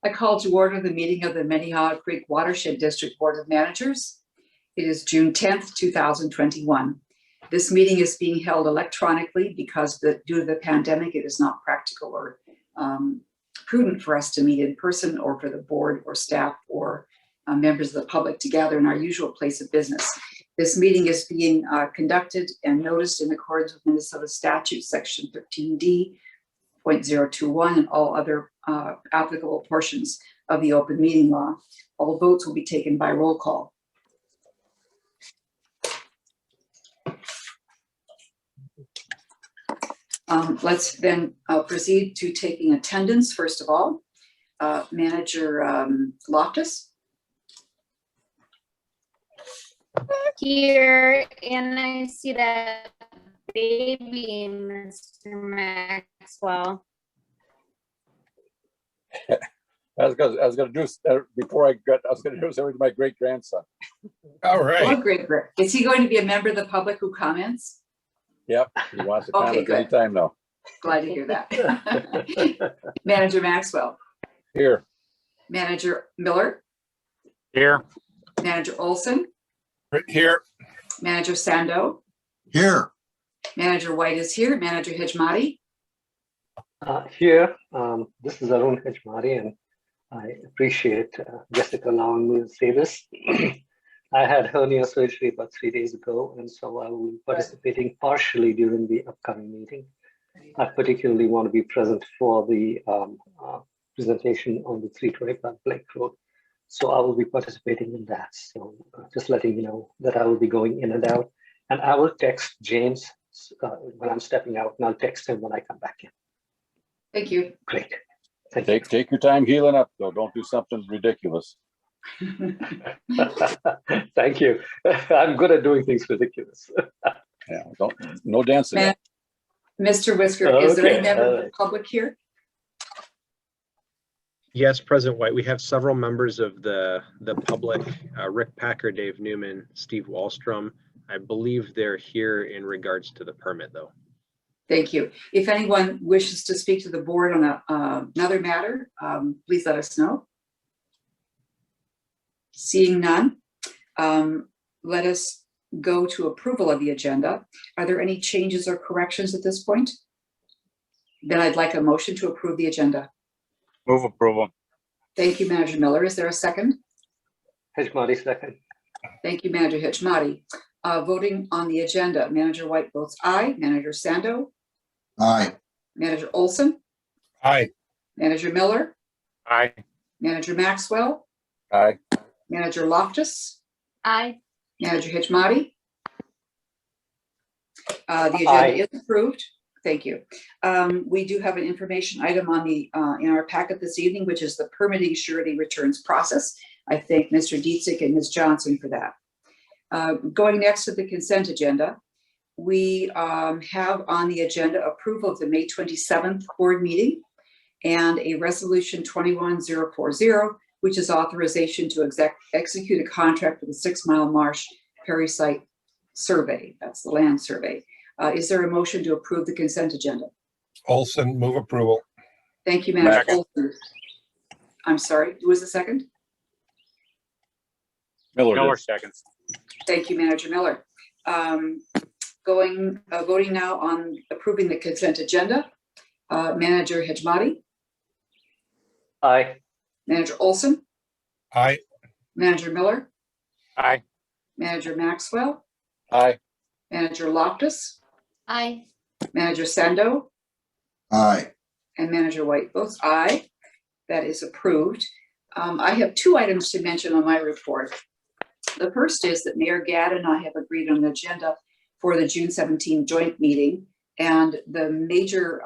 I call to order the meeting of the Minnehaha Creek Watershed District Board of Managers. It is June 10th, 2021. This meeting is being held electronically because due to the pandemic, it is not practical or prudent for us to meet in person or for the board or staff or members of the public to gather in our usual place of business. This meeting is being conducted and noticed in accordance with Minnesota statute section 13D.021 and all other applicable portions of the open meeting law. All votes will be taken by roll call. Let's then proceed to taking attendance. First of all, Manager Loftus. Here, and I see that baby Mr. Maxwell. I was gonna do before I was gonna do something to my great grandson. All right. Oh, great. Is he going to be a member of the public who comments? Yep, he wants to Okay, comment good. anytime now. Glad to hear that. Manager Maxwell. Here. Manager Miller. Here. Manager Olson. Right here. Manager Sando. Here. Manager White is here. Manager Hejmati. Here, this is Arun Hejmati, and I appreciate Jessica allowing me to say this. I had hernia surgery about 3 days ago, and so I will be participating partially during the upcoming meeting. I particularly want to be present for the presentation on the 325 Blake Road. So I will be participating in that. So just letting you know that I will be going in and out. And I will text James when I'm stepping out, and I'll text him when I come back in. Thank you. Great. Thank you. Take your time healing up, though. Don't do something ridiculous. Thank you. I'm good at doing things ridiculous. Yeah, no dancing. Mr. Whisker, is there any member of the public here? Yes, President White, we have several members of the public, Rick Packer, Dave Newman, Steve Wallstrom. I believe they're here in regards to the permit, though. Thank you. If anyone wishes to speak to the board on another matter, please let us know. Seeing none, let us go to approval of the agenda. Are there any changes or corrections at this point? Then I'd like a motion to approve the agenda. Move approval. Thank you, Manager Miller. Is there a second? Hejmati, second. Thank you, Manager Hejmati. Voting on the agenda, Manager White votes aye. Manager Sando? Aye. Manager Olson? Aye. Manager Miller? Aye. Manager Maxwell? Aye. Manager Loftus? Aye. Manager Hejmati? The agenda Aye. is approved. Thank you. We do have an information item on the in our packet this evening, which is the permitting surety returns process. I thank Mr. Dietzick and Ms. Johnson for that. Going next to the consent agenda, we have on the agenda approval of the May 27th board meeting and a resolution 21040, which is authorization to execute a contract for the 6 Mile Marsh Perry site survey. That's the land survey. Is there a motion to approve the consent agenda? Olson, move approval. Thank you, Manager Second. Olson. I'm sorry, who was the second? Miller did. seconds. Thank you, Manager Miller. Voting now on approving the consent agenda. Manager Hejmati, Aye. Manager Olson, Aye. Manager Miller, Aye. Manager Maxwell, Aye. Manager Loftus, Aye. Manager Sando, Aye. and Manager White votes aye. That is approved. I have 2 items to mention on my report. The first is that Mayor Gadd and I have agreed on an agenda for the June 17 joint meeting. And the major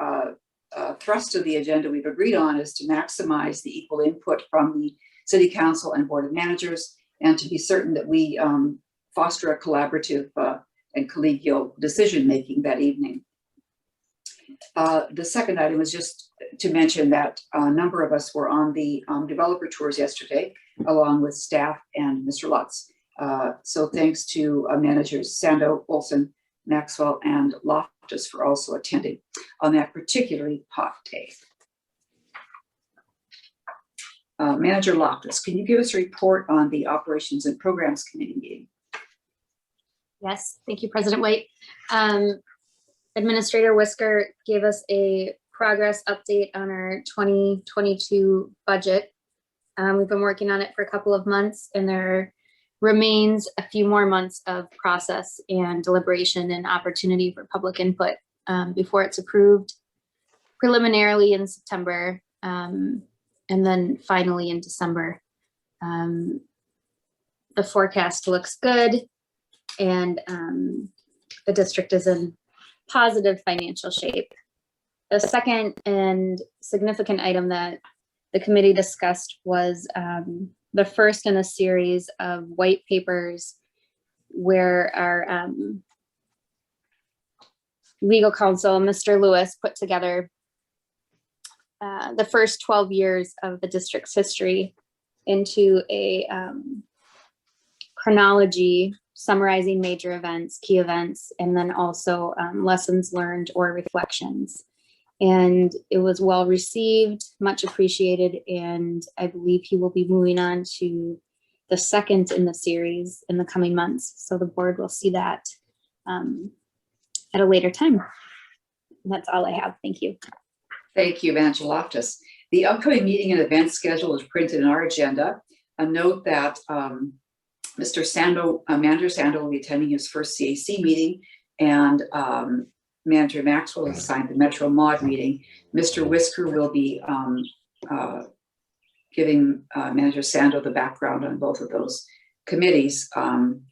thrust of the agenda we've agreed on is to maximize the equal input from the City Council and Board of Managers, and to be certain that we foster a collaborative and collegial decision-making that evening. The second item is just to mention that a number of us were on the developer tours yesterday, along with staff and Mr. Lutz. So thanks to managers Sando, Olson, Maxwell, and Loftus for also attending on that particularly hot day. Manager Loftus, can you give us a report on the Operations and Programs Committee meeting? Yes, thank you, President White. Administrator Whisker gave us a progress update on our 2022 budget. We've been working on it for a couple of months, and there remains a few more months of process and deliberation and opportunity for public input before it's approved preliminarily in September, and then finally in December. The forecast looks good, and the district is in positive financial shape. The second and significant item that the committee discussed was the first in a series of white papers where our legal counsel, Mr. Lewis, put together the first 12 years of the district's history into a chronology summarizing major events, key events, and then also lessons learned or reflections. And it was well received, much appreciated, and I believe he will be moving on to the second in the series in the coming months. So the board will see that at a later time. That's all I have. Thank you. Thank you, Manager Loftus. The upcoming meeting and event schedule is printed in our agenda. A note that Mr. Sando, Manager Sando will be attending his first CAC meeting, and Manager Maxwell has assigned the Metro Mod meeting. Mr. Whisker will be giving Manager Sando the background on both of those committees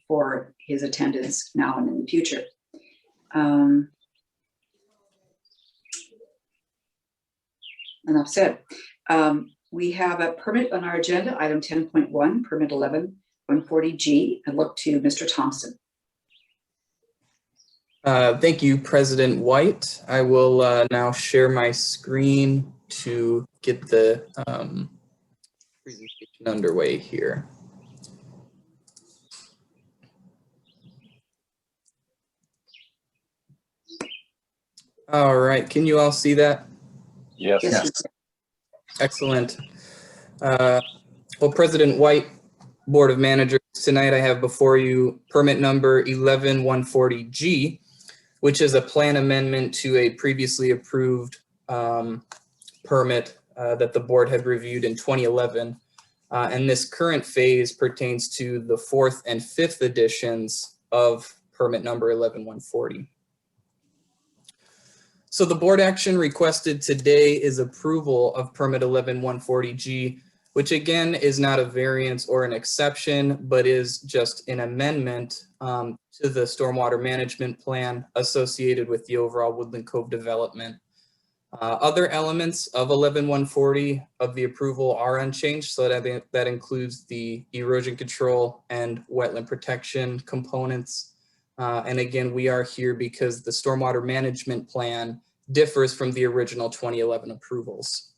for his attendance now and in the future. Enough said. We have a permit on our agenda, item 10.1, permit 11-140G. I look to Mr. Thompson. Thank you, President White. I will now share my screen to get the presentation underway here. All right, can you all see that? Yes. Yes. Excellent. Well, President White, Board of Managers, tonight I have before you permit number 11-140G, which is a plan amendment to a previously approved permit that the board had reviewed in 2011. And this current phase pertains to the 4th and 5th editions of permit number 11-140. So the board action requested today is approval of permit 11-140G, which again is not a variance or an exception, but is just an amendment to the stormwater management plan associated with the overall Woodland Cove development. Other elements of 11-140 of the approval are unchanged, so that includes the erosion control and wetland protection components. And again, we are here because the stormwater management plan differs from the original 2011 approvals.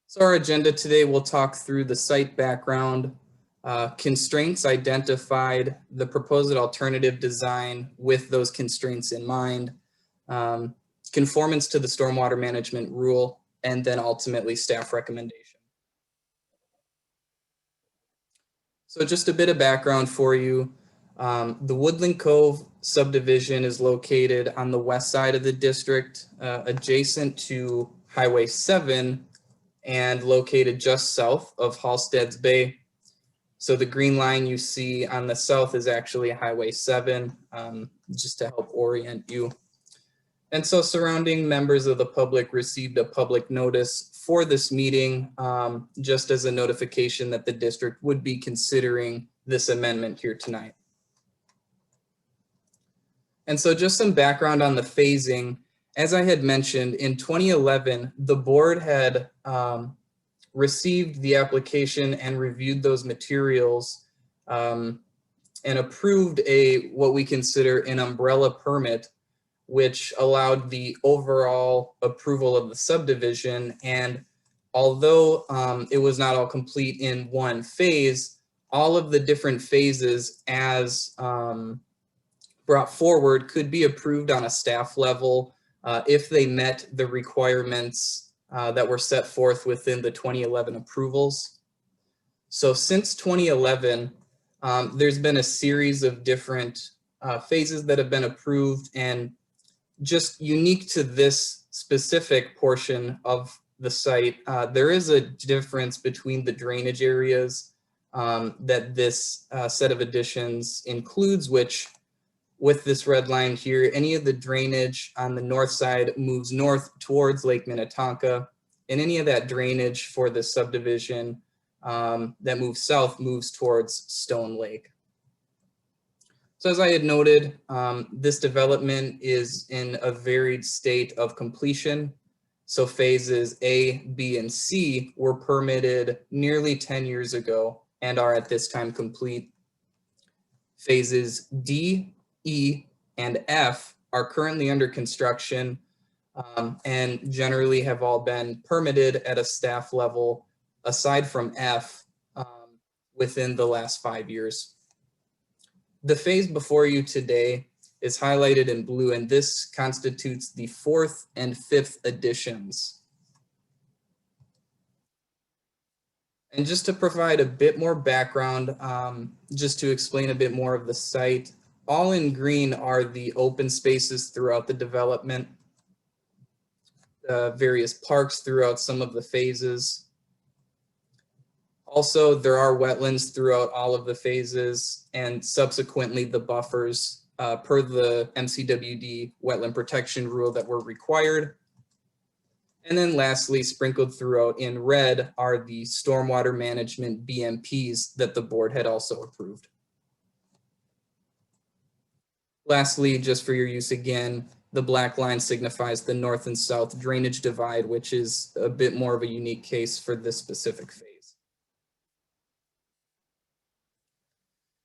So our agenda today, we'll talk through the site background, constraints identified, the proposed alternative design with those constraints in mind, conformance to the stormwater management rule, and then ultimately staff recommendation. So just a bit of background for you. The Woodland Cove subdivision is located on the west side of the district, adjacent to Highway 7 and located just south of Halstead's Bay. So the green line you see on the south is actually Highway 7, just to help orient you. And so surrounding members of the public received a public notice for this meeting, just as a notification that the district would be considering this amendment here tonight. And so just some background on the phasing. As I had mentioned, in 2011, the board had received the application and reviewed those materials and approved what we consider an umbrella permit, which allowed the overall approval of the subdivision. And although it was not all complete in one phase, all of the different phases as brought forward could be approved on a staff level if they met the requirements that were set forth within the 2011 approvals. So since 2011, there's been a series of different phases that have been approved, and just unique to this specific portion of the site, there is a difference between the drainage areas that this set of additions includes, which with this red line here, any of the drainage on the north side moves north towards Lake Minnetonka, and any of that drainage for the subdivision that moves south moves towards Stone Lake. So as I had noted, this development is in a varied state of completion. So phases A, B, and C were permitted nearly 10 years ago and are at this time complete. Phases D, E, and F are currently under construction and generally have all been permitted at a staff level, aside from F, within the last 5 years. The phase before you today is highlighted in blue, and this constitutes the 4th and 5th additions. And just to provide a bit more background, just to explain a bit more of the site, all in green are the open spaces throughout the development, various parks throughout some of the phases. Also, there are wetlands throughout all of the phases, and subsequently the buffers per the MCWD wetland protection rule that were required. And then lastly, sprinkled throughout in red are the stormwater management BMPs that the board had also approved. Lastly, just for your use again, the black line signifies the north and south drainage divide, which is a bit more of a unique case for this specific phase.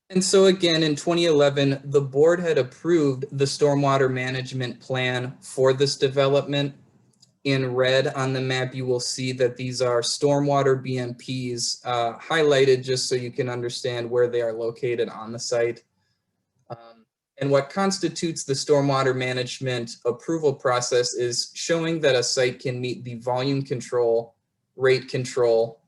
And so again, in 2011, the board had approved the stormwater management plan for this development. In red on the map, you will see that these are stormwater BMPs highlighted just so you can understand where they are located on the site. And what constitutes the stormwater management approval process is showing that a site can meet the volume control, rate control,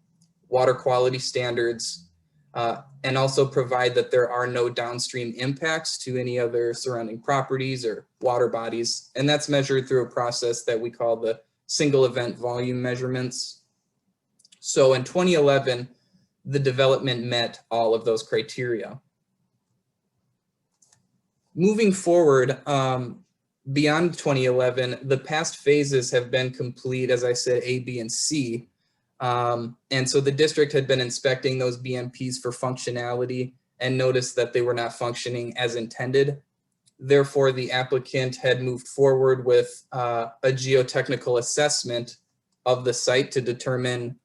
water quality standards, and also provide that there are no downstream impacts to any other surrounding properties or water bodies. And that's measured through a process that we call the single event volume measurements. So in 2011, the development met all of those criteria. Moving forward, beyond 2011, the past phases have been complete, as I said, A, B, and C. And so the district had been inspecting those BMPs for functionality and noticed that they were not functioning as intended. Therefore, the applicant had moved forward with a geotechnical assessment of the site to determine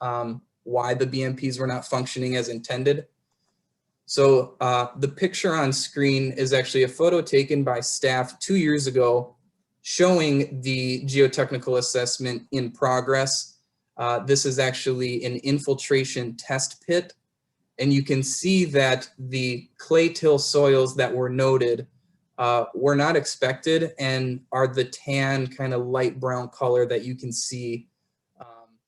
why the BMPs were not functioning as intended. So the picture on screen is actually a photo taken by staff 2 years ago showing the geotechnical assessment in progress. This is actually an infiltration test pit, and you can see that the clay till soils that were noted were not expected and are the tan kind of light brown color that you can see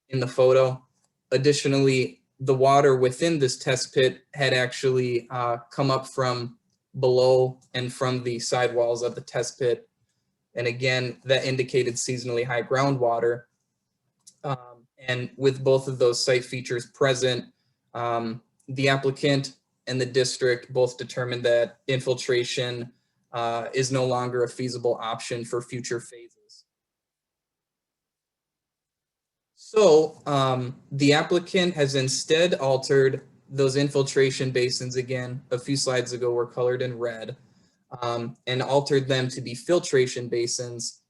in the photo. Additionally, the water within this test pit had actually come up from below and from the sidewalls of the test pit. And again, that indicated seasonally high groundwater. And with both of those site features present, the applicant and the district both determined that infiltration is no longer a feasible option for future phases. So the applicant has instead altered those infiltration basins, again, a few slides ago were colored in red, and altered them to be filtration basins.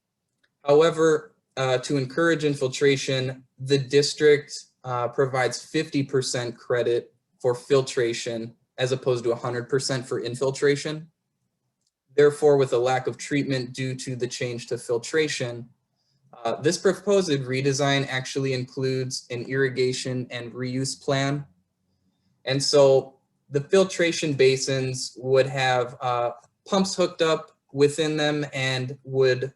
However, to encourage infiltration, the district provides 50% credit for filtration as opposed to 100% for infiltration. Therefore, with a lack of treatment due to the change to filtration, this proposed redesign actually includes an irrigation and reuse plan. And so the filtration basins would have pumps hooked up within them and would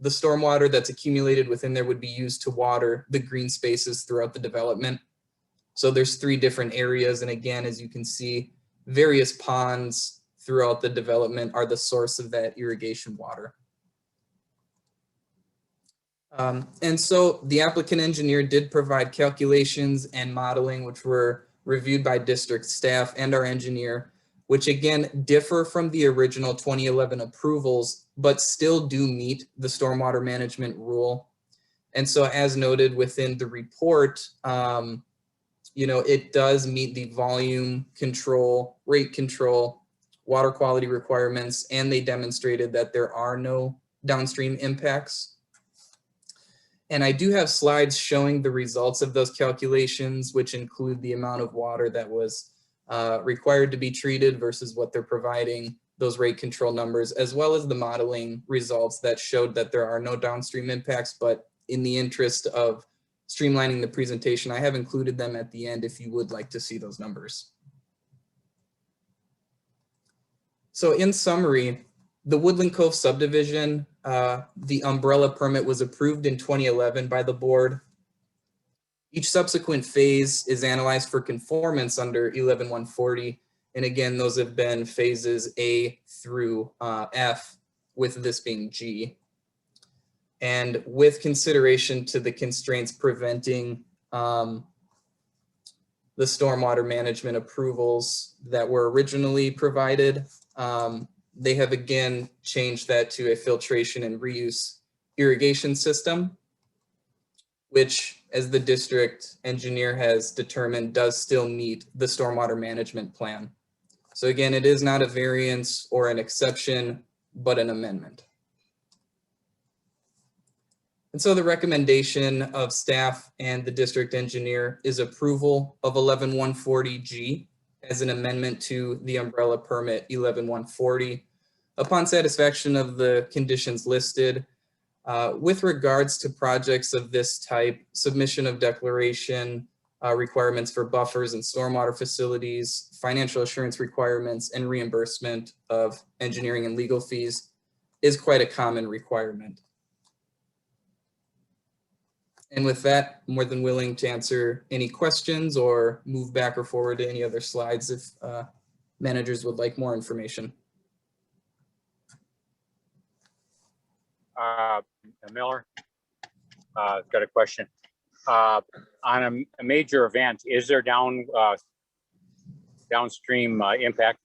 the stormwater that's accumulated within there would be used to water the green spaces throughout the development. So there's 3 different areas. And again, as you can see, various ponds throughout the development are the source of that irrigation water. And so the applicant engineer did provide calculations and modeling, which were reviewed by district staff and our engineer, which again differ from the original 2011 approvals, but still do meet the stormwater management rule. And so as noted within the report, it does meet the volume control, rate control, water quality requirements, and they demonstrated that there are no downstream impacts. And I do have slides showing the results of those calculations, which include the amount of water that was required to be treated versus what they're providing, those rate control numbers, as well as the modeling results that showed that there are no downstream impacts. But in the interest of streamlining the presentation, I have included them at the end if you would like to see those numbers. So in summary, the Woodland Cove subdivision, the umbrella permit was approved in 2011 by the board. Each subsequent phase is analyzed for conformance under 11-140. And again, those have been phases A through F, with this being G. And with consideration to the constraints preventing the stormwater management approvals that were originally provided, they have again changed that to a filtration and reuse irrigation system, which, as the district engineer has determined, does still meet the stormwater management plan. So again, it is not a variance or an exception, but an amendment. And so the recommendation of staff and the district engineer is approval of 11-140G as an amendment to the umbrella permit 11-140 upon satisfaction of the conditions listed. With regards to projects of this type, submission of declaration requirements for buffers and stormwater facilities, financial assurance requirements, and reimbursement of engineering and legal fees is quite a common requirement. And with that, I'm more than willing to answer any questions or move back or forward to any other slides if managers would like more information. Miller, got a question. On a major event, is there downstream impact?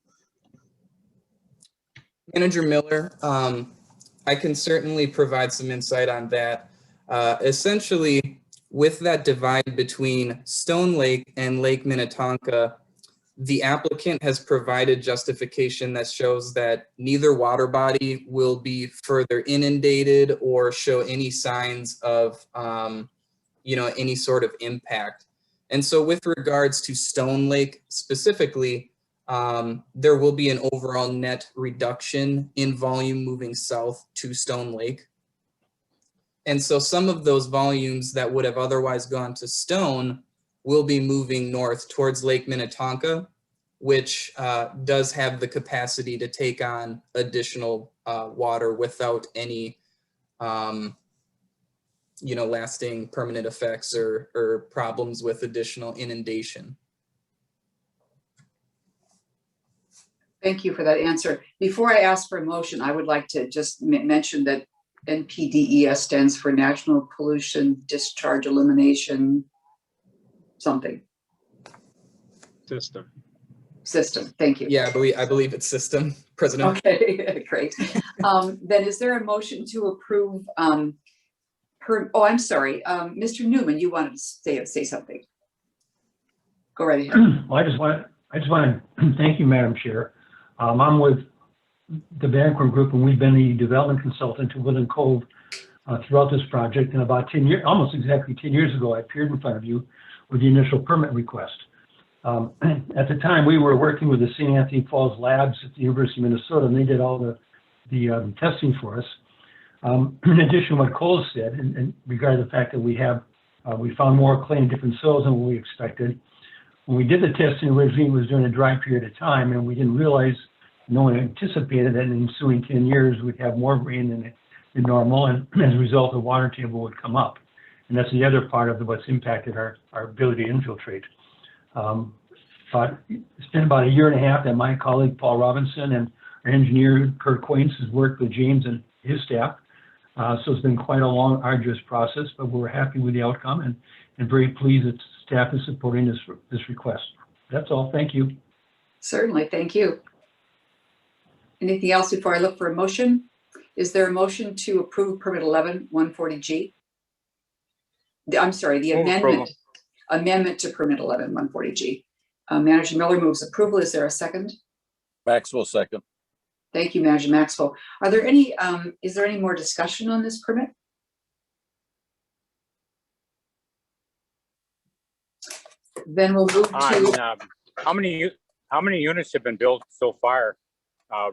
Manager Miller, I can certainly provide some insight on that. Essentially, with that divide between Stone Lake and Lake Minnetonka, the applicant has provided justification that shows that neither water body will be further inundated or show any signs of, any sort of impact. And so with regards to Stone Lake specifically, there will be an overall net reduction in volume moving south to Stone Lake. And so some of those volumes that would have otherwise gone to Stone will be moving north towards Lake Minnetonka, which does have the capacity to take on additional water without any, lasting permanent effects or problems with additional inundation. Thank you for that answer. Before I ask for a motion, I would like to just mention that NPDES stands for National Pollution Discharge Elimination something. System, thank you. Yeah, I believe it's system, President. Okay, great. Then is there a motion to approve I'm sorry, Mr. Newman, you wanted to say something. Go right ahead. Well, I just want to thank you, Madam Chair. I'm with the Banquin Group, and we've been the development consultant to Woodland Cove throughout this project. And about 10 years, almost exactly 10 years ago, I appeared in front of you with the initial permit request. At the time, we were working with the St. Anthony Falls Labs at the University of Minnesota, and they did all the testing for us. In addition to what Cole said, and regarding the fact that we found more clay in different soils than what we expected. When we did the testing originally, it was during a dry period of time, and we didn't realize, no one anticipated that in the ensuing 10 years, we'd have more rain than normal, and as a result, the water table would come up. And that's the other part of what's impacted our ability to infiltrate. But it's been about a year and a half that my colleague Paul Robinson and our engineer Kurt Quaintz has worked with James and his staff. So it's been quite a long, arduous process, but we're happy with the outcome and very pleased that staff is supporting this request. That's all. Thank you. Certainly, thank you. Anything else before I look for a motion? Is there a motion to approve permit 11-140G? I'm sorry, the amendment to permit 11-140G. Manager Miller moves approval. Is there a second? Maxwell second. Thank you, Manager Maxwell. Are there any, is there any more discussion on this permit? Then we'll move to. How many units have been built so far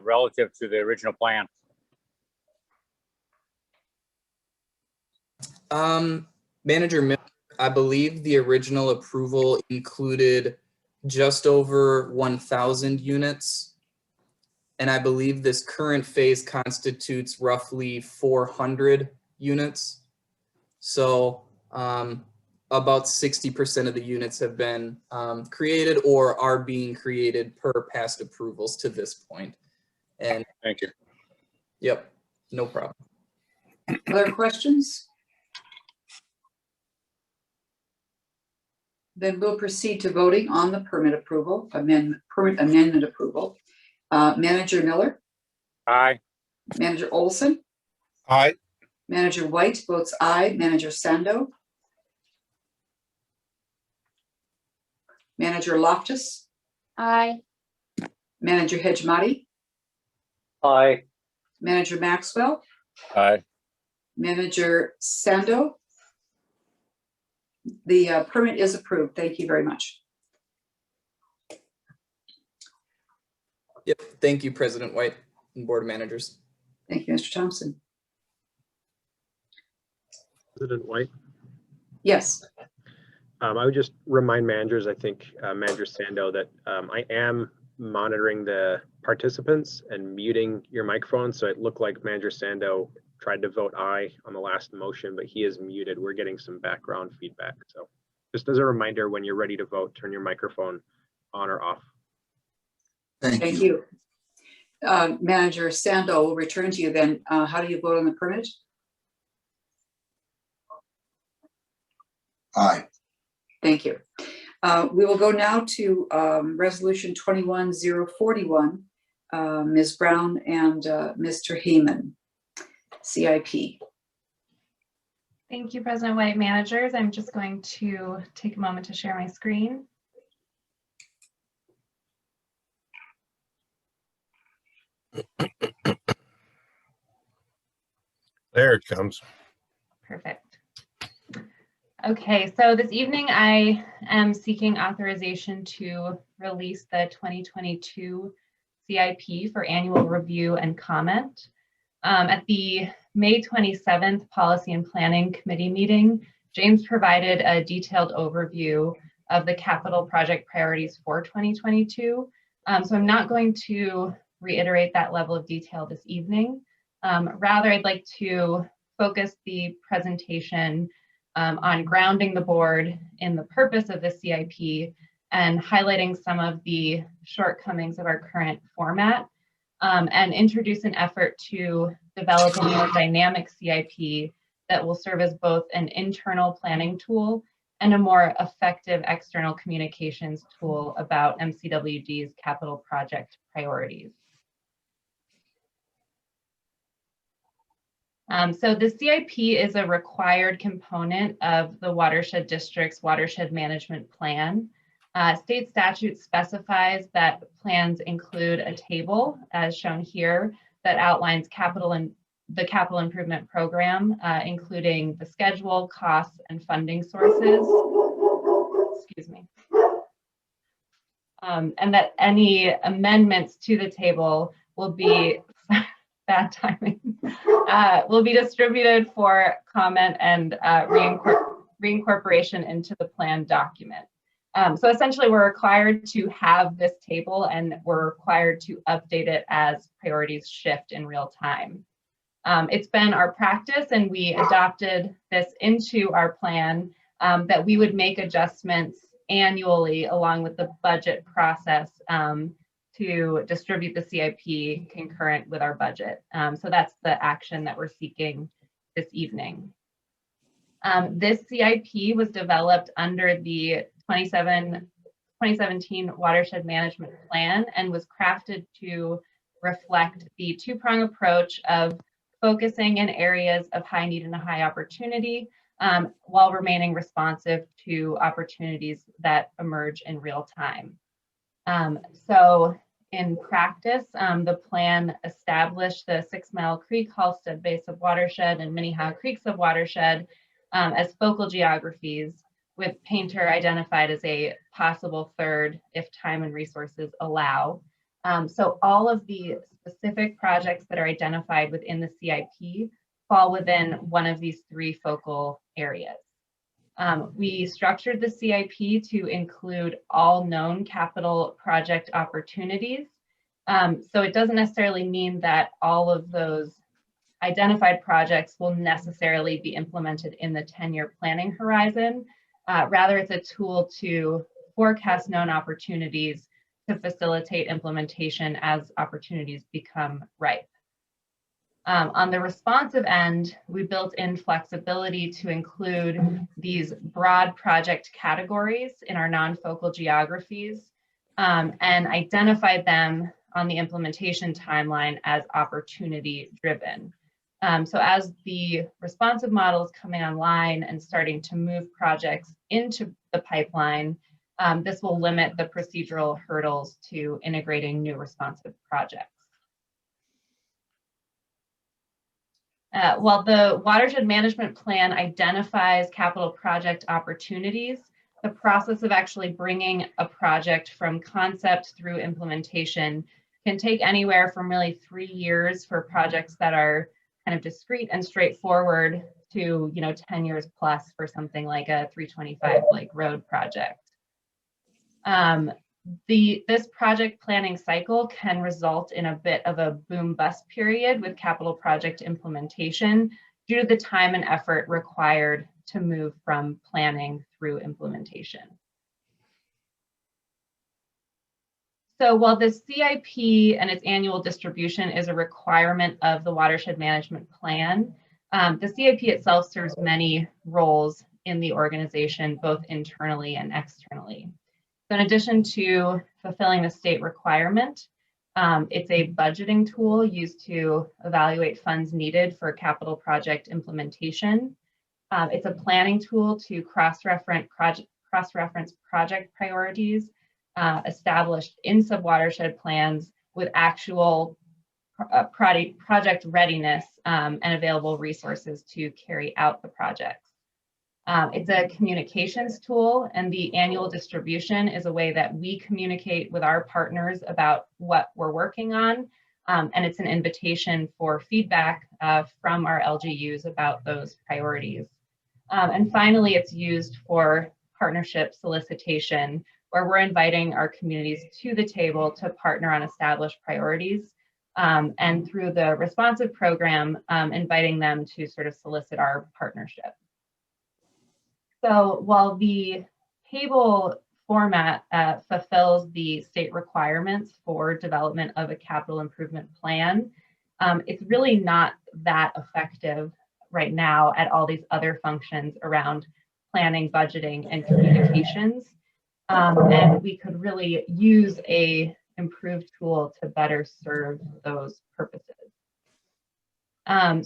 relative to the original plan? Manager Miller, I believe the original approval included just over 1,000 units. And I believe this current phase constitutes roughly 400 units. So about 60% of the units have been created or are being created per past approvals to this point. And thank you. Yep, no problem. Other questions? Then we'll proceed to voting on the permit approval, permit amendment approval. Manager Miller? Aye. Manager Olson? Aye. Manager White votes aye. Manager Sando? Manager Loftus? Aye. Manager Hejmati? Aye. Manager Maxwell? Aye. Manager Sando? The permit is approved. Thank you very much. Yep, thank you, President White and Board of Managers. Thank you, Mr. Thompson. President White. Yes. I would just remind managers, I think Manager Sando, that I am monitoring the participants and muting your microphone. So it looked like Manager Sando tried to vote aye on the last motion, but he is muted. We're getting some background feedback. So just as a reminder, when you're ready to vote, turn your microphone on or off. Thank you. Manager Sando, will return to you then. How do you vote on the permit? Aye. Thank you. We will go now to Resolution 21-041, Ms. Brown and Mr. Heyman, CIP. Thank you, President White. Managers, I'm just going to take a moment to share my screen. There it comes. Perfect. Okay, so this evening I am seeking authorization to release the 2022 CIP for annual review and comment. At the May 27th Policy and Planning Committee meeting, James provided a detailed overview of the capital project priorities for 2022. So I'm not going to reiterate that level of detail this evening. Rather, I'd like to focus the presentation on grounding the board in the purpose of the CIP and highlighting some of the shortcomings of our current format, and introduce an effort to develop a more dynamic CIP that will serve as both an internal planning tool and a more effective external communications tool about MCWD's capital project priorities. So the CIP is a required component of the Watershed District's Watershed Management Plan. State statute specifies that plans include a table, as shown here, that outlines the capital improvement program, including the schedule, costs, and funding sources. Excuse me. And that any amendments to the table will be bad timing, will be distributed for comment and reincorporation into the plan document. So essentially, we're required to have this table and we're required to update it as priorities shift in real time. It's been our practice, and we adopted this into our plan, that we would make adjustments annually along with the budget process to distribute the CIP concurrent with our budget. So that's the action that we're seeking this evening. This CIP was developed under the 2017 Watershed Management Plan and was crafted to reflect the two-prong approach of focusing in areas of high need and high opportunity, while remaining responsive to opportunities that emerge in real time. So in practice, the plan established the 6 Mile Creek, Halstead Bay Subwatershed, and Minnehaha Creek Subwatershed as focal geographies, with Painter identified as a possible third if time and resources allow. So all of the specific projects that are identified within the CIP fall within one of these 3 focal areas. We structured the CIP to include all known capital project opportunities. So it doesn't necessarily mean that all of those identified projects will necessarily be implemented in the 10-year planning horizon. Rather, it's a tool to forecast known opportunities to facilitate implementation as opportunities become ripe. On the responsive end, we built in flexibility to include these broad project categories in our non-focal geographies, and identified them on the implementation timeline as opportunity driven. So as the responsive model is coming online and starting to move projects into the pipeline, this will limit the procedural hurdles to integrating new responsive projects. While the Watershed Management Plan identifies capital project opportunities, the process of actually bringing a project from concept through implementation can take anywhere from really 3 years for projects that are kind of discrete and straightforward to 10 years plus for something like a 325 Lake Road project. This project planning cycle can result in a bit of a boom bust period with capital project implementation due to the time and effort required to move from planning through implementation. So while the CIP and its annual distribution is a requirement of the Watershed Management Plan, the CIP itself serves many roles in the organization, both internally and externally. So in addition to fulfilling the state requirement, it's a budgeting tool used to evaluate funds needed for capital project implementation. It's a planning tool to cross-reference project priorities established in subwatershed plans with actual project readiness and available resources to carry out the projects. It's a communications tool, and the annual distribution is a way that we communicate with our partners about what we're working on, and it's an invitation for feedback from our LGUs about those priorities. And finally, it's used for partnership solicitation, where we're inviting our communities to the table to partner on established priorities, and through the responsive program, inviting them to sort of solicit our partnership. So while the table format fulfills the state requirements for development of a capital improvement plan, it's really not that effective right now at all these other functions around planning, budgeting, and communications. And we could really use a improved tool to better serve those purposes.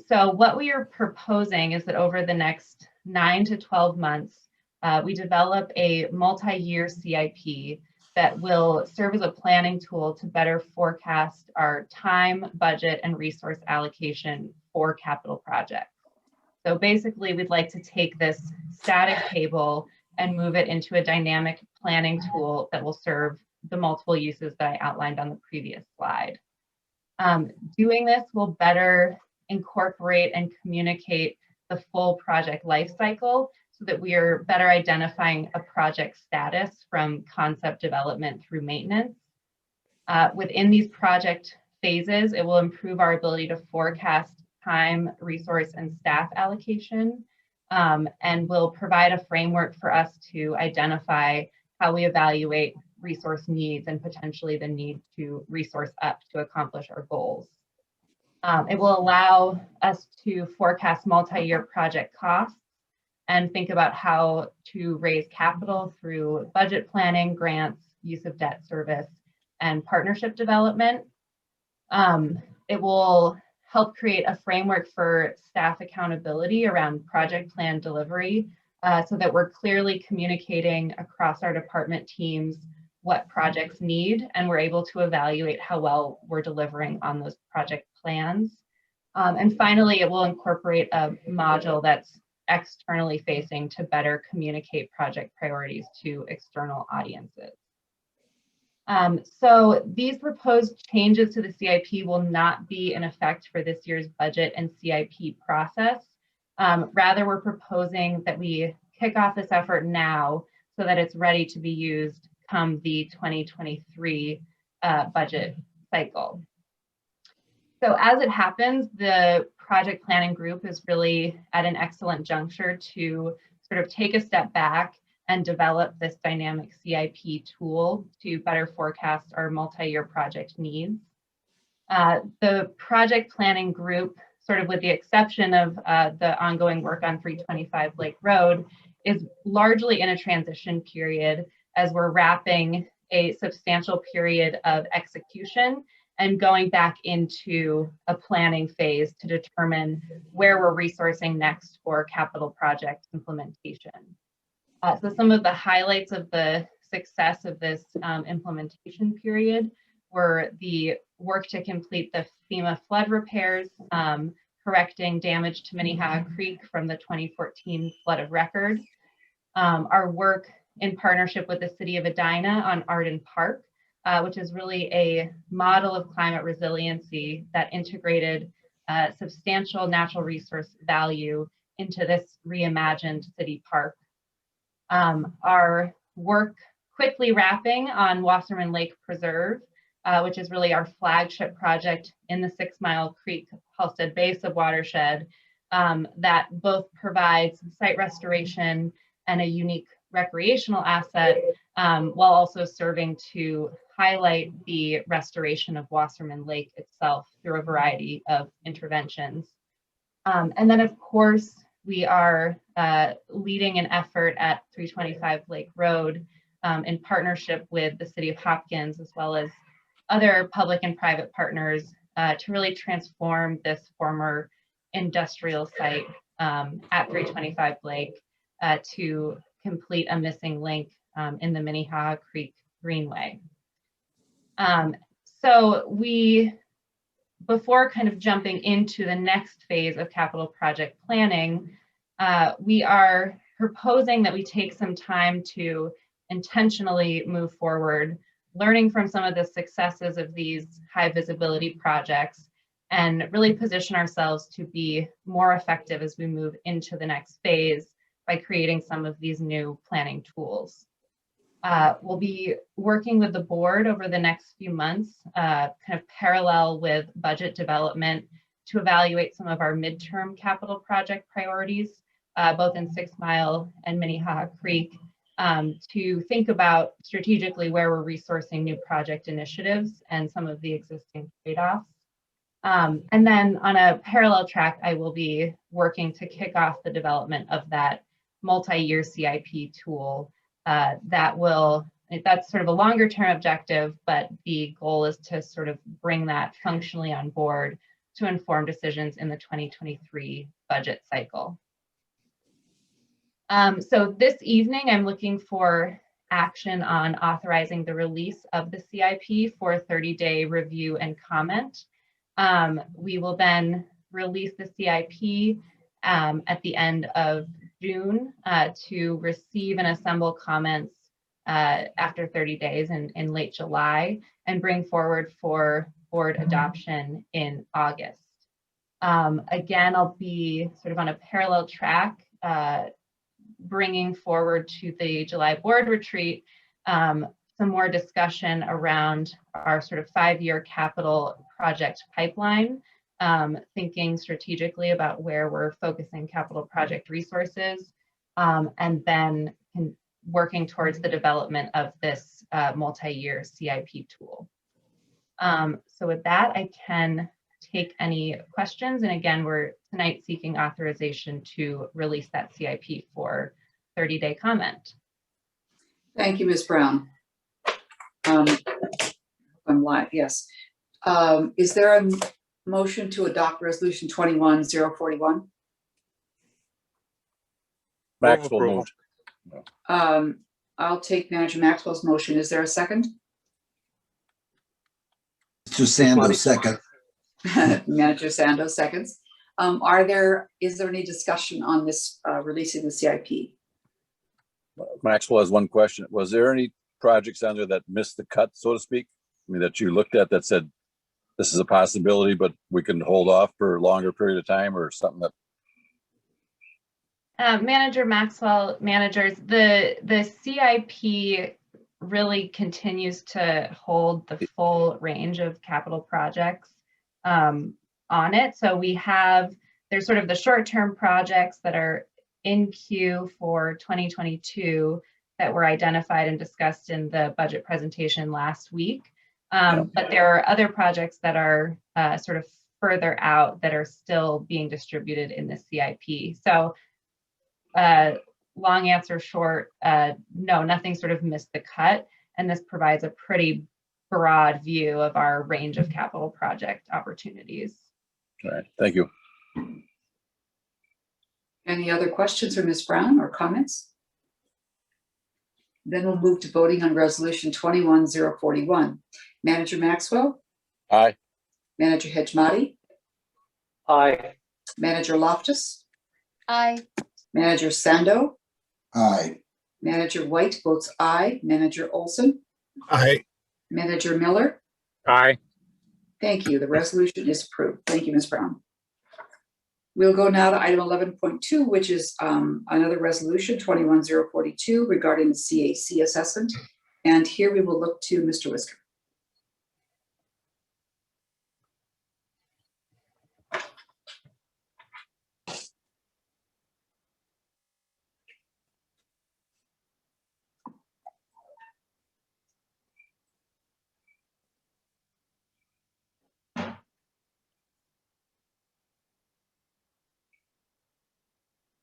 So what we are proposing is that over the next 9 to 12 months, we develop a multi-year CIP that will serve as a planning tool to better forecast our time, budget, and resource allocation for capital projects. So basically, we'd like to take this static table and move it into a dynamic planning tool that will serve the multiple uses that I outlined on the previous slide. Doing this will better incorporate and communicate the full project life cycle so that we are better identifying a project status from concept development through maintenance. Within these project phases, it will improve our ability to forecast time, resource, and staff allocation, and will provide a framework for us to identify how we evaluate resource needs and potentially the need to resource up to accomplish our goals. It will allow us to forecast multi-year project costs and think about how to raise capital through budget planning, grants, use of debt service, and partnership development. It will help create a framework for staff accountability around project plan delivery so that we're clearly communicating across our department teams what projects need, and we're able to evaluate how well we're delivering on those project plans. And finally, it will incorporate a module that's externally facing to better communicate project priorities to external audiences. So these proposed changes to the CIP will not be in effect for this year's budget and CIP process. Rather, we're proposing that we kick off this effort now so that it's ready to be used come the 2023 budget cycle. So as it happens, the project planning group is really at an excellent juncture to sort of take a step back and develop this dynamic CIP tool to better forecast our multi-year project needs. The project planning group, sort of with the exception of the ongoing work on 325 Lake Road, is largely in a transition period as we're wrapping a substantial period of execution and going back into a planning phase to determine where we're resourcing next for capital project implementation. So some of the highlights of the success of this implementation period were the work to complete the FEMA flood repairs, correcting damage to Minnehaha Creek from the 2014 flood of record, our work in partnership with the City of Edina on Arden Park, which is really a model of climate resiliency that integrated substantial natural resource value into this reimagined city park. Our work quickly wrapping on Wasserman Lake Preserve, which is really our flagship project in the 6 Mile Creek Halstead Basin watershed that both provides site restoration and a unique recreational asset while also serving to highlight the restoration of Wasserman Lake itself through a variety of interventions. And then of course, we are leading an effort at 325 Lake Road in partnership with the City of Hopkins, as well as other public and private partners to really transform this former industrial site at 325 Lake to complete a missing link in the Minnehaha Creek Greenway. So before kind of jumping into the next phase of capital project planning, we are proposing that we take some time to intentionally move forward, learning from some of the successes of these high visibility projects, and really position ourselves to be more effective as we move into the next phase by creating some of these new planning tools. We'll be working with the board over the next few months, kind of parallel with budget development, to evaluate some of our midterm capital project priorities, both in 6 Mile and Minnehaha Creek, to think about strategically where we're resourcing new project initiatives and some of the existing trade-offs. And then on a parallel track, I will be working to kick off the development of that multi-year CIP tool that's sort of a longer term objective, but the goal is to sort of bring that functionally on board to inform decisions in the 2023 budget cycle. So this evening, I'm looking for action on authorizing the release of the CIP for a 30-day review and comment. We will then release the CIP at the end of June to receive and assemble comments after 30 days in late July and bring forward for board adoption in August. Again, I'll be sort of on a parallel track, bringing forward to the July board retreat some more discussion around our sort of 5-year capital project pipeline thinking strategically about where we're focusing capital project resources, and then working towards the development of this multi-year CIP tool. So with that, I can take any questions. And again, we're tonight seeking authorization to release that CIP for 30-day comment. Thank you, Ms. Brown. I'm live, yes. Is there a motion to adopt resolution 21-041? Maxwell moved. I'll take Manager Maxwell's motion. Is there a second? Mr. Sando, second. Manager Sando seconds. Is there any discussion on this releasing the CIP? Maxwell has one question. Was there any projects on there that missed the cut, so to speak? I mean, that you looked at that said, this is a possibility, but we can hold off for a longer period of time, or something that? Manager Maxwell, managers, the CIP really continues to hold the full range of capital projects on it. So there's sort of the short-term projects that are in queue for 2022 that were identified and discussed in the budget presentation last week. But there are other projects that are sort of further out that are still being distributed in the CIP. So long answer short, no, nothing sort of missed the cut. And this provides a pretty broad view of our range of capital project opportunities. All right, thank you. Any other questions for Ms. Brown or comments? Then we'll move to voting on resolution 21-041. Manager Maxwell? Aye. Manager Hejmati? Aye. Manager Loftus? Aye. Manager Sando? Aye. Manager White votes aye. Manager Olson? Aye. Manager Miller? Aye. Thank you. The resolution is approved. Thank you, Ms. Brown. We'll go now to item 11.2, which is another resolution, 21-042, regarding the CAC assessment. And here we will look to Mr. Whisker.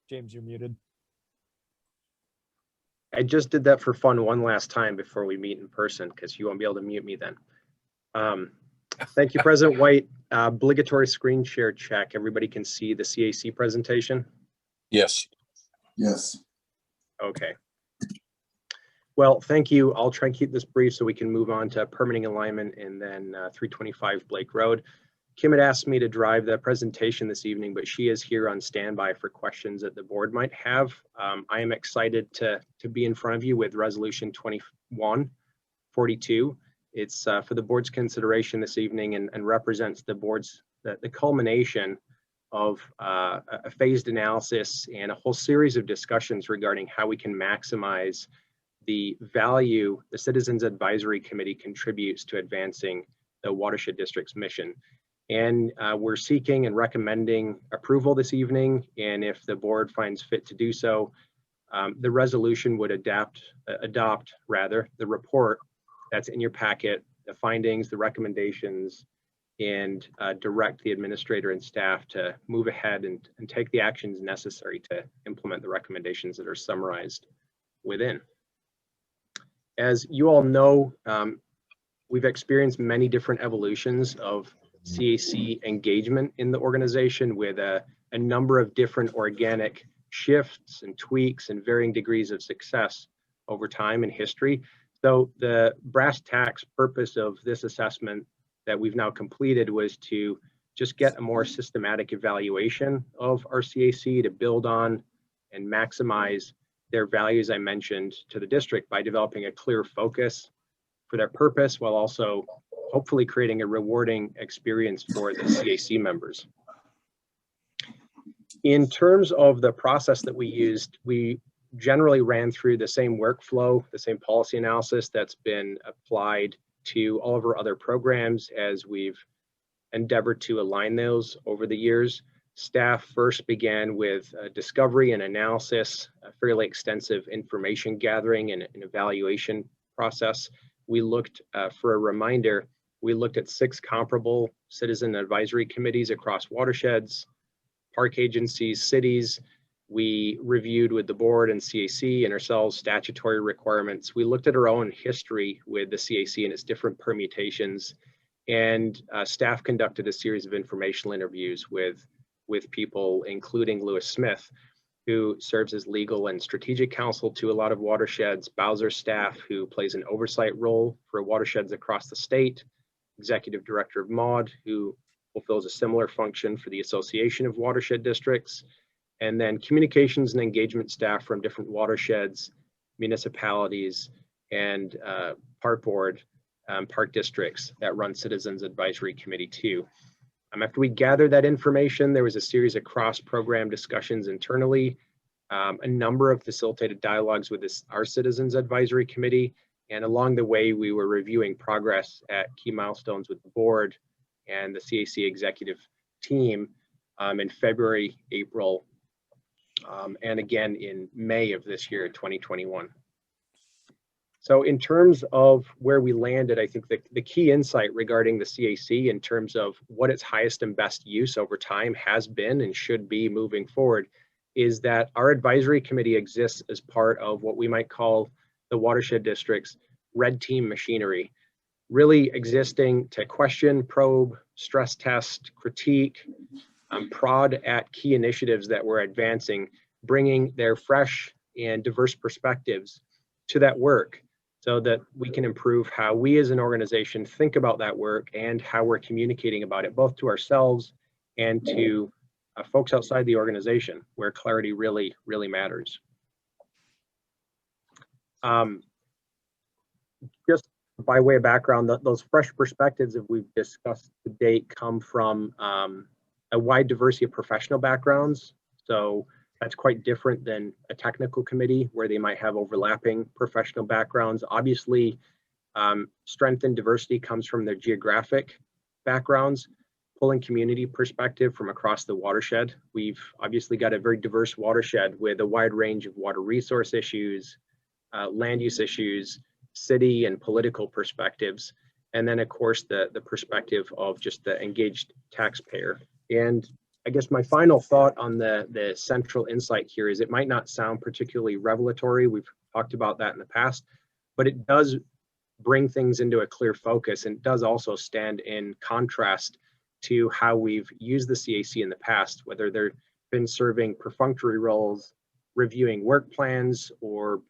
James, you're muted. I just did that for fun one last time before we meet in person, because you won't be able to mute me then. Thank you, President White. Obligatory screen share check. Everybody can see the CAC presentation? Yes. Yes. Okay. Well, thank you. I'll try and keep this brief so we can move on to permitting alignment and then 325 Blake Road. Kim had asked me to drive the presentation this evening, but she is here on standby for questions that the board might have. I am excited to be in front of you with resolution 2142. It's for the board's consideration this evening and represents the board's, the culmination of a phased analysis and a whole series of discussions regarding how we can maximize the value the Citizens Advisory Committee contributes to advancing the Watershed District's mission. And we're seeking and recommending approval this evening. And if the board finds fit to do so, the resolution would adopt the report that's in your packet, the findings, the recommendations, and direct the administrator and staff to move ahead and take the actions necessary to implement the recommendations that are summarized within. As you all know, we've experienced many different evolutions of CAC engagement in the organization with a number of different organic shifts and tweaks and varying degrees of success over time in history. So the brass tacks purpose of this assessment that we've now completed was to just get a more systematic evaluation of our CAC to build on and maximize their values I mentioned to the district by developing a clear focus for their purpose while also hopefully creating a rewarding experience for the CAC members. In terms of the process that we used, we generally ran through the same workflow, the same policy analysis that's been applied to all of our other programs as we've endeavored to align those over the years. Staff first began with discovery and analysis, a fairly extensive information gathering and an evaluation process. We looked, for a reminder, we looked at 6 comparable citizen advisory committees across watersheds, park agencies, cities. We reviewed with the board and CAC and ourselves statutory requirements. We looked at our own history with the CAC and its different permutations, and staff conducted a series of informational interviews with people, including Lewis Smith, who serves as legal and strategic counsel to a lot of watersheds, Bowser staff, who plays an oversight role for watersheds across the state, executive director of MAUD, who fulfills a similar function for the Association of Watershed Districts, and then communications and engagement staff from different watersheds, municipalities, and park board, park districts that run Citizens Advisory Committee too. After we gathered that information, there was a series of cross-program discussions internally, a number of facilitated dialogues with our Citizens Advisory Committee, and along the way, we were reviewing progress at key milestones with the board and the CAC executive team in February, April, and again in May of this year, 2021. So in terms of where we landed, I think the key insight regarding the CAC in terms of what its highest and best use over time has been and should be moving forward is that our advisory committee exists as part of what we might call the watershed district's red team machinery, really existing to question, probe, stress test, critique, prod at key initiatives that we're advancing, bringing their fresh and diverse perspectives to that work so that we can improve how we as an organization think about that work and how we're communicating about it, both to ourselves and to folks outside the organization, where clarity really, really matters. Just by way of background, those fresh perspectives that we've discussed to date come from a wide diversity of professional backgrounds. So that's quite different than a technical committee where they might have overlapping professional backgrounds. Obviously, strength and diversity comes from their geographic backgrounds, pulling community perspective from across the watershed. We've obviously got a very diverse watershed with a wide range of water resource issues, land use issues, city and political perspectives, and then of course the perspective of just the engaged taxpayer. And I guess my final thought on the central insight here is it might not sound particularly revelatory. We've talked about that in the past, but it does bring things into a clear focus, and it does also stand in contrast to how we've used the CAC in the past, whether they've been serving perfunctory roles, reviewing work plans, or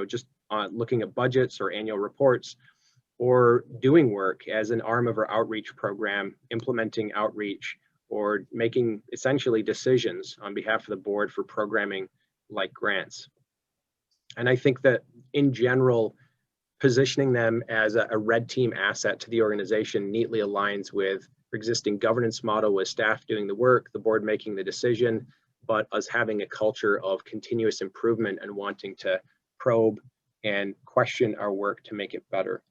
just looking at budgets or annual reports, or doing work as an arm of our outreach program, implementing outreach, or making essentially decisions on behalf of the board for programming like grants. And I think that in general, positioning them as a red team asset to the organization neatly aligns with existing governance model, with staff doing the work, the board making the decision, but us having a culture of continuous improvement and wanting to probe and question our work to make it better.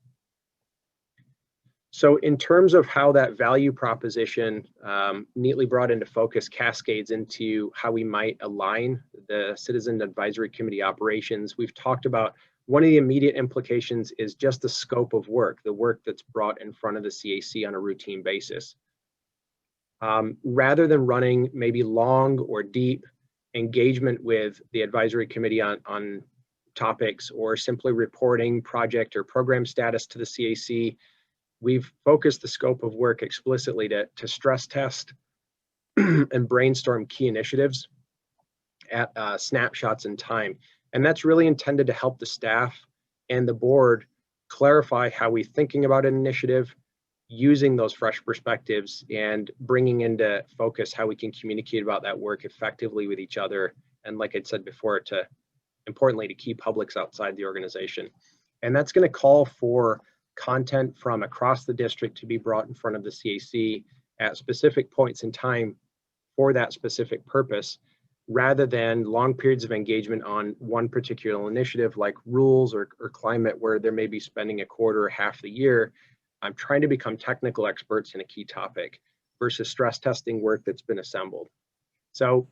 So in terms of how that value proposition neatly brought into focus cascades into how we might align the Citizen Advisory Committee operations, we've talked about one of the immediate implications is just the scope of work, the work that's brought in front of the CAC on a routine basis. Rather than running maybe long or deep engagement with the advisory committee on topics or simply reporting project or program status to the CAC, we've focused the scope of work explicitly to stress test and brainstorm key initiatives at snapshots in time. And that's really intended to help the staff and the board clarify how we're thinking about an initiative, using those fresh perspectives and bringing into focus how we can communicate about that work effectively with each other. And like I said before, importantly, to key publics outside the organization. And that's going to call for content from across the district to be brought in front of the CAC at specific points in time for that specific purpose, rather than long periods of engagement on one particular initiative like rules or climate, where they may be spending a quarter or half the year trying to become technical experts in a key topic. versus stress testing work that's been assembled. So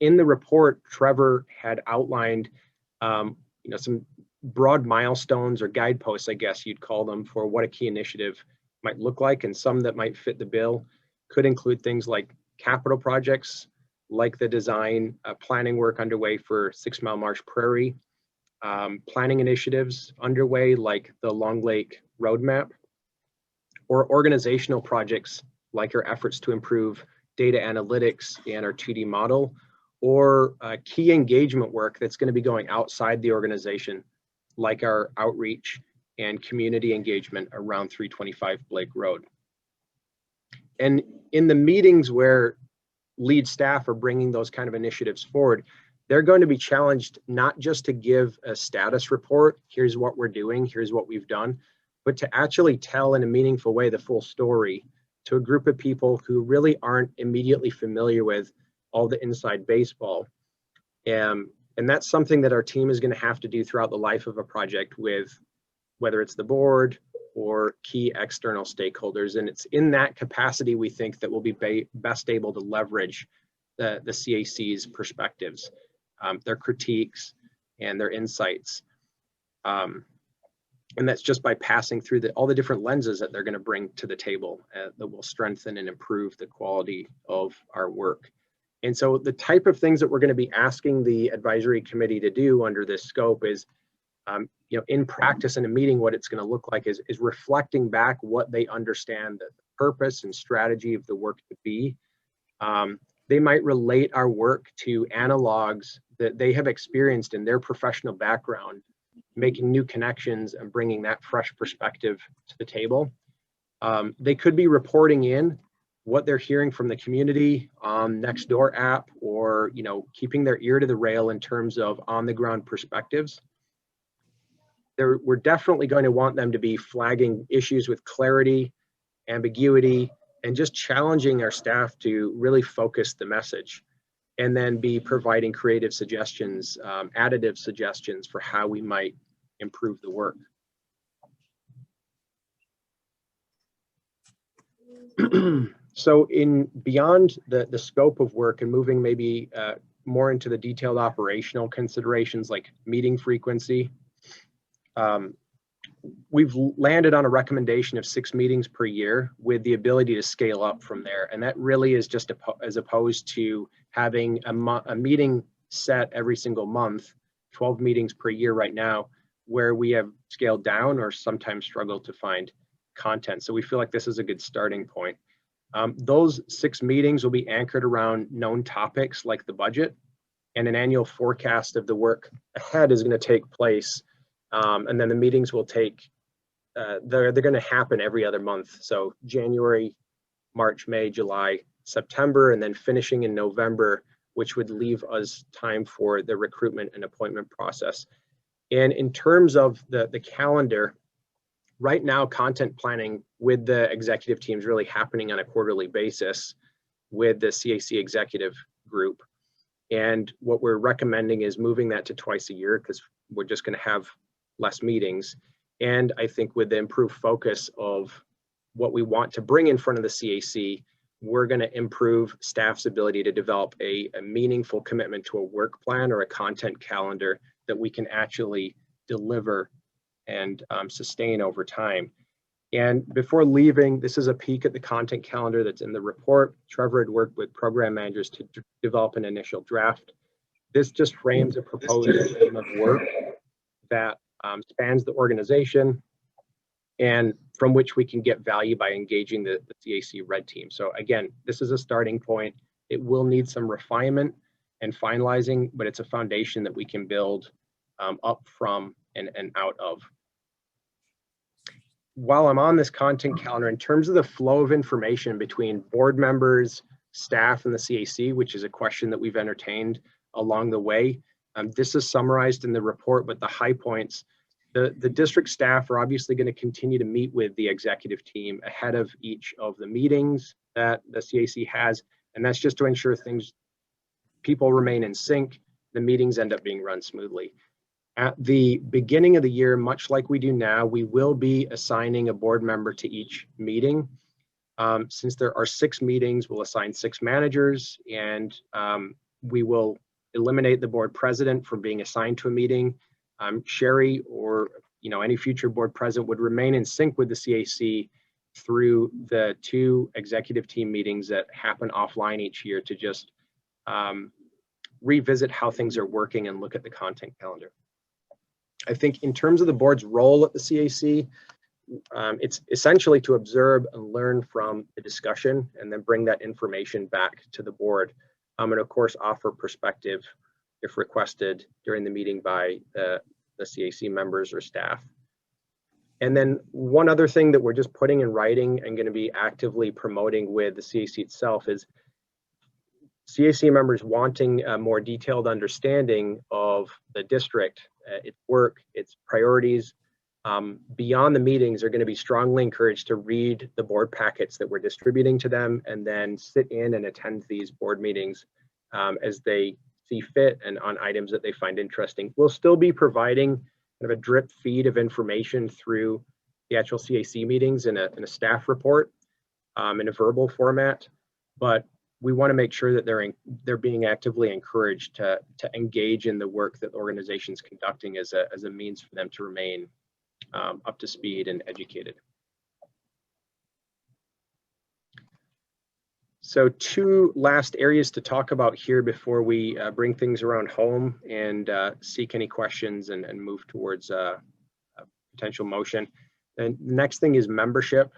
in the report, Trevor had outlined some broad milestones or guideposts, I guess you'd call them, for what a key initiative might look like, and some that might fit the bill could include things like capital projects, like the design planning work underway for 6 Mile Marsh Prairie, planning initiatives underway like the Long Lake Roadmap, or organizational projects like our efforts to improve data analytics and our 2D model, or key engagement work that's going to be going outside the organization, like our outreach and community engagement around 325 Blake Road. And in the meetings where lead staff are bringing those kind of initiatives forward, they're going to be challenged not just to give a status report, here's what we're doing, here's what we've done, but to actually tell in a meaningful way the full story to a group of people who really aren't immediately familiar with all the inside baseball. And that's something that our team is going to have to do throughout the life of a project with, whether it's the board or key external stakeholders. And it's in that capacity we think that we'll be best able to leverage the CAC's perspectives, their critiques and their insights. And that's just by passing through all the different lenses that they're going to bring to the table that will strengthen and improve the quality of our work. And so the type of things that we're going to be asking the advisory committee to do under this scope is, in practice in a meeting, what it's going to look like is reflecting back what they understand the purpose and strategy of the work to be. They might relate our work to analogs that they have experienced in their professional background, making new connections and bringing that fresh perspective to the table. They could be reporting in what they're hearing from the community on Nextdoor app, or keeping their ear to the rail in terms of on the ground perspectives. We're definitely going to want them to be flagging issues with clarity, ambiguity, and just challenging our staff to really focus the message, and then be providing creative suggestions, additive suggestions for how we might improve the work. So beyond the scope of work and moving maybe more into the detailed operational considerations like meeting frequency, we've landed on a recommendation of 6 meetings per year with the ability to scale up from there. And that really is just as opposed to having a meeting set every single month, 12 meetings per year right now, where we have scaled down or sometimes struggle to find content. So we feel like this is a good starting point. Those 6 meetings will be anchored around known topics like the budget, and an annual forecast of the work ahead is going to take place. And then the meetings will they're going to happen every other month. So January, March, May, July, September, and then finishing in November, which would leave us time for the recruitment and appointment process. And in terms of the calendar, right now, content planning with the executive team is really happening on a quarterly basis with the CAC executive group. And what we're recommending is moving that to twice a year, because we're just going to have less meetings. And I think with the improved focus of what we want to bring in front of the CAC, we're going to improve staff's ability to develop a meaningful commitment to a work plan or a content calendar that we can actually deliver and sustain over time. And before leaving, this is a peek at the content calendar that's in the report. Trevor had worked with program managers to develop an initial draft. This just frames a proposed scheme of work that spans the organization and from which we can get value by engaging the CAC Red Team. So again, this is a starting point. It will need some refinement and finalizing, but it's a foundation that we can build up from and out of. While I'm on this content calendar, in terms of the flow of information between board members, staff, and the CAC, which is a question that we've entertained along the way, this is summarized in the report, but the high points, the district staff are obviously going to continue to meet with the executive team ahead of each of the meetings that the CAC has, and that's just to ensure people remain in sync, the meetings end up being run smoothly. At the beginning of the year, much like we do now, we will be assigning a board member to each meeting. Since there are 6 meetings, we'll assign 6 managers, and we will eliminate the board president from being assigned to a meeting. Sherry or any future board president would remain in sync with the CAC through the 2 executive team meetings that happen offline each year to just revisit how things are working and look at the content calendar. I think in terms of the board's role at the CAC, it's essentially to observe and learn from the discussion and then bring that information back to the board. And of course, offer perspective if requested during the meeting by the CAC members or staff. And then one other thing that we're just putting in writing and going to be actively promoting with the CAC itself is CAC members wanting a more detailed understanding of the district, its work, its priorities. Beyond the meetings, are going to be strongly encouraged to read the board packets that we're distributing to them and then sit in and attend these board meetings as they see fit and on items that they find interesting. We'll still be providing kind of a drip feed of information through the actual CAC meetings in a staff report in a verbal format, but we want to make sure that they're being actively encouraged to engage in the work that the organization's conducting as a means for them to remain up to speed and educated. So 2 last areas to talk about here before we bring things around home and seek any questions and move towards a potential motion. And the next thing is membership.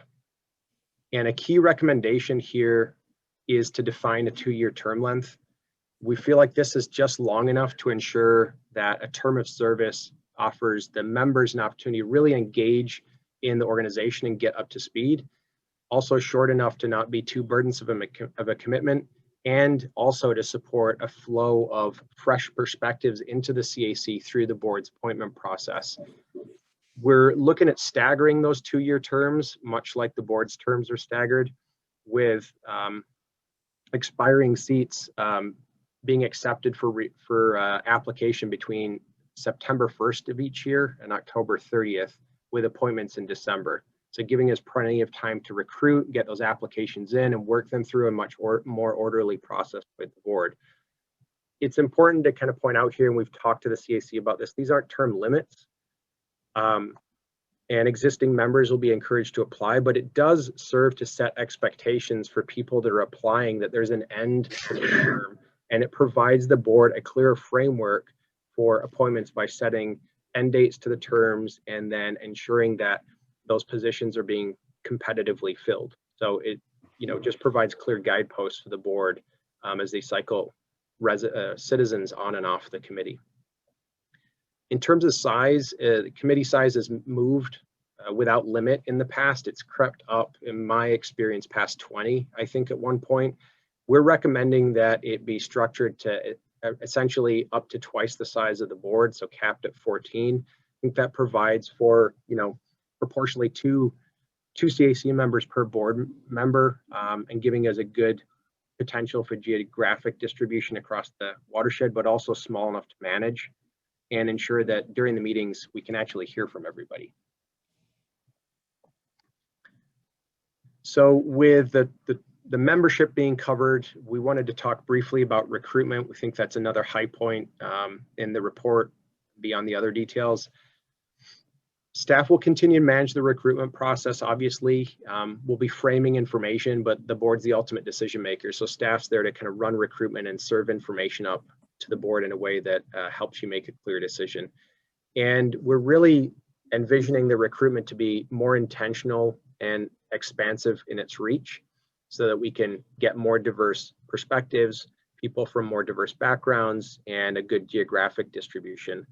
And a key recommendation here is to define a 2-year term length. We feel like this is just long enough to ensure that a term of service offers the members an opportunity to really engage in the organization and get up to speed. Also short enough to not be too burdensome of a commitment, and also to support a flow of fresh perspectives into the CAC through the board's appointment process. We're looking at staggering those 2-year terms, much like the board's terms are staggered, with expiring seats being accepted for application between September 1st of each year and October 30th, with appointments in December. So giving us plenty of time to recruit, get those applications in, and work them through a much more orderly process with the board. It's important to kind of point out here, and we've talked to the CAC about this, these aren't term limits. And existing members will be encouraged to apply, but it does serve to set expectations for people that are applying that there's an end to the term, and it provides the board a clear framework for appointments by setting end dates to the terms and then ensuring that those positions are being competitively filled. So it just provides clear guideposts for the board as they cycle citizens on and off the committee. In terms of size, the committee size has moved without limit in the past. It's crept up, in my experience, past 20, I think, at one point. We're recommending that it be structured to essentially up to twice the size of the board, so capped at 14. I think that provides for, proportionally two CAC members per board member, and giving us a good potential for geographic distribution across the watershed, but also small enough to manage and ensure that during the meetings we can actually hear from everybody. So with the membership being covered, we wanted to talk briefly about recruitment. We think that's another high point in the report beyond the other details. Staff will continue to manage the recruitment process. Obviously, we'll be framing information, but the board's the ultimate decision maker. So staff's there to kind of run recruitment and serve information up to the board in a way that helps you make a clear decision. And we're really envisioning the recruitment to be more intentional and expansive in its reach, so that we can get more diverse perspectives, people from more diverse backgrounds, and a good geographic distribution.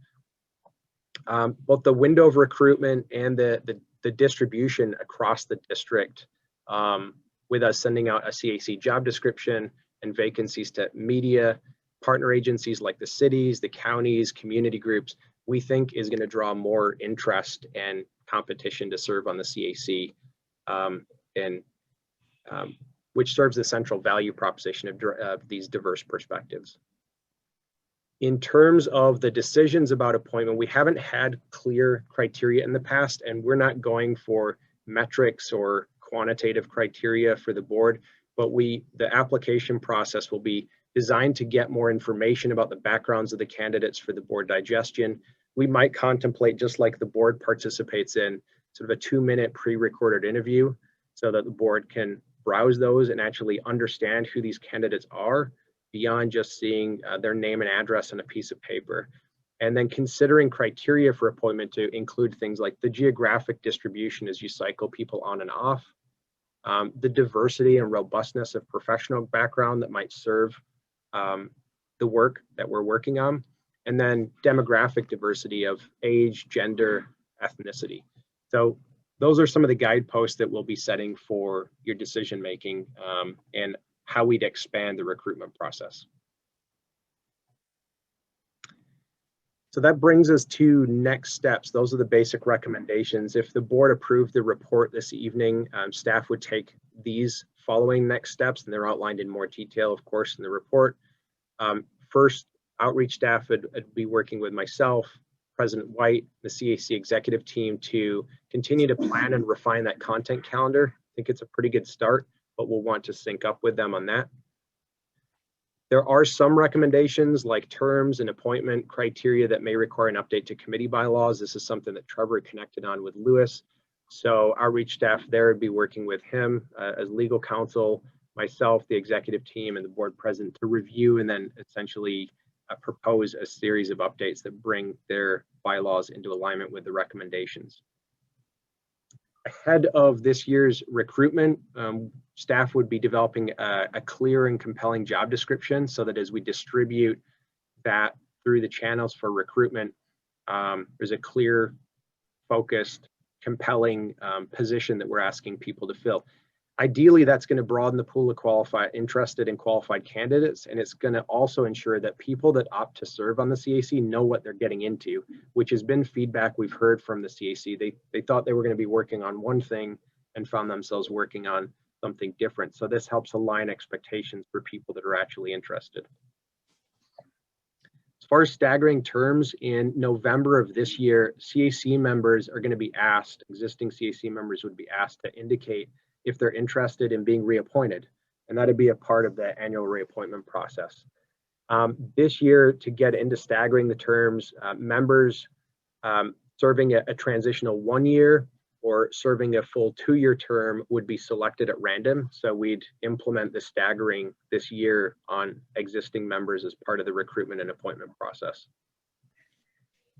Both the window of recruitment and the distribution across the district, with us sending out a CAC job description and vacancies to media, partner agencies like the cities, the counties, community groups, we think is going to draw more interest and competition to serve on the CAC, which serves the central value proposition of these diverse perspectives. In terms of the decisions about appointment, we haven't had clear criteria in the past, and we're not going for metrics or quantitative criteria for the board, but the application process will be designed to get more information about the backgrounds of the candidates for the board digestion. We might contemplate, just like the board participates in, sort of a 2-minute pre-recorded interview so that the board can browse those and actually understand who these candidates are beyond just seeing their name and address on a piece of paper. And then considering criteria for appointment to include things like the geographic distribution as you cycle people on and off, the diversity and robustness of professional background that might serve the work that we're working on, and then demographic diversity of age, gender, ethnicity. So those are some of the guideposts that we'll be setting for your decision making and how we'd expand the recruitment process. So that brings us to next steps. Those are the basic recommendations. If the board approved the report this evening, staff would take these following next steps, and they're outlined in more detail, of course, in the report. First, outreach staff would be working with myself, President White, the CAC executive team to continue to plan and refine that content calendar. I think it's a pretty good start, but we'll want to sync up with them on that. There are some recommendations like terms and appointment criteria that may require an update to committee bylaws. This is something that Trevor connected on with Lewis. So outreach staff there would be working with him as legal counsel, myself, the executive team, and the board president to review and then essentially propose a series of updates that bring their bylaws into alignment with the recommendations. Ahead of this year's recruitment, staff would be developing a clear and compelling job description so that as we distribute that through the channels for recruitment, there's a clear, focused, compelling position that we're asking people to fill. Ideally, that's going to broaden the pool of interested and qualified candidates, and it's going to also ensure that people that opt to serve on the CAC know what they're getting into, which has been feedback we've heard from the CAC. They thought they were going to be working on one thing and found themselves working on something different. So this helps align expectations for people that are actually interested. As far as staggering terms, in November of this year, CAC members are going to be asked, existing CAC members would be asked to indicate if they're interested in being reappointed, and that'd be a part of the annual reappointment process. This year, to get into staggering the terms, members serving a transitional 1 year or serving a full 2-year term would be selected at random. So we'd implement the staggering this year on existing members as part of the recruitment and appointment process.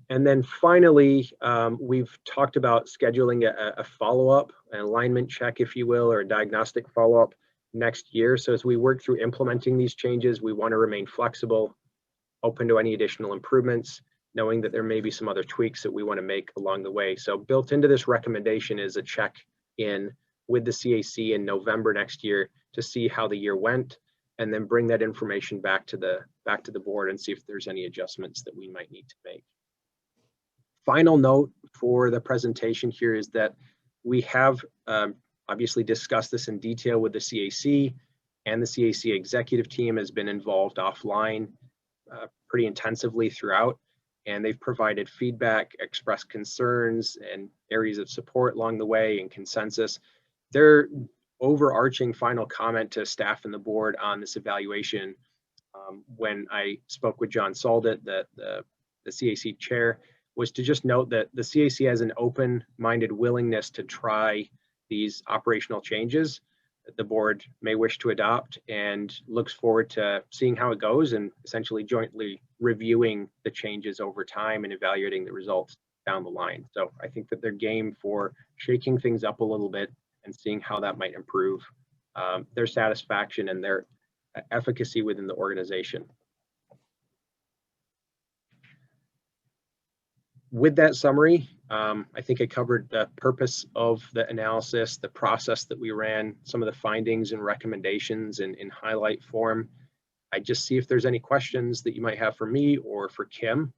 And then finally, we've talked about scheduling a follow-up, an alignment check, if you will, or a diagnostic follow-up next year. So as we work through implementing these changes, we want to remain flexible, open to any additional improvements, knowing that there may be some other tweaks that we want to make along the way. So built into this recommendation is a check-in with the CAC in November next year to see how the year went, and then bring that information back to the board and see if there's any adjustments that we might need to make. Final note for the presentation here is that we have obviously discussed this in detail with the CAC, and the CAC executive team has been involved offline pretty intensively throughout, and they've provided feedback, expressed concerns, and areas of support along the way and consensus. Their overarching final comment to staff and the board on this evaluation, when I spoke with John Saldet, the CAC chair, was to just note that the CAC has an open-minded willingness to try these operational changes that the board may wish to adopt, and looks forward to seeing how it goes and essentially jointly reviewing the changes over time and evaluating the results down the line. So I think that they're game for shaking things up a little bit and seeing how that might improve their satisfaction and their efficacy within the organization. With that summary, I think I covered the purpose of the analysis, the process that we ran, some of the findings and recommendations in highlight form. I just see if there's any questions that you might have for me or for Kim.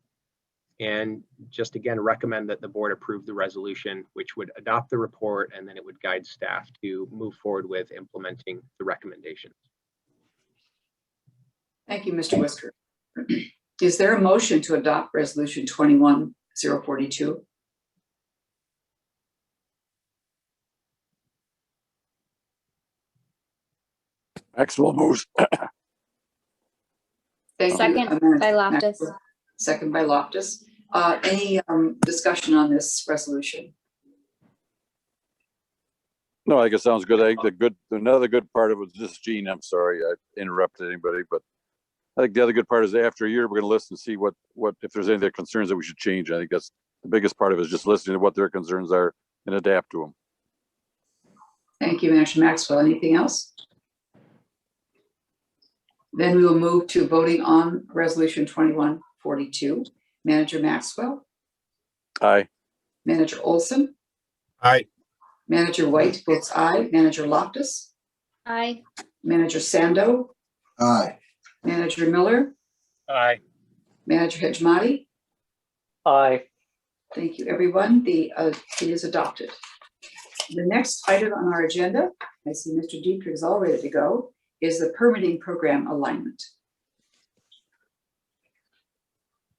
And just again, recommend that the board approve the resolution, which would adopt the report, and then it would guide staff to move forward with implementing the recommendations. Thank you, Mr. Whisker. Is there a motion to adopt resolution 21-042? Maxwell moves. Thank you. Second by Loftus. Second by Loftus. Any discussion on this resolution? No, I guess sounds good. I think another good part of it was just Gene. I'm sorry I interrupted anybody, but I think the other good part is after a year, we're going to listen to see what if there's any of their concerns that we should change. I think that's the biggest part of it, is just listening to what their concerns are and adapt to them. Thank you, Manager Maxwell. Anything else? Then we will move to voting on Resolution 2142. Manager Maxwell, Aye. Manager Olson, Aye. Manager White votes aye. Manager Loftus, Aye. Manager Sando, Aye. Manager Miller, Aye. Manager Hejmati. Aye. Thank you, everyone. It is adopted. The next item on our agenda, I see Mr. Dietrich is all ready to go, is the permitting program alignment.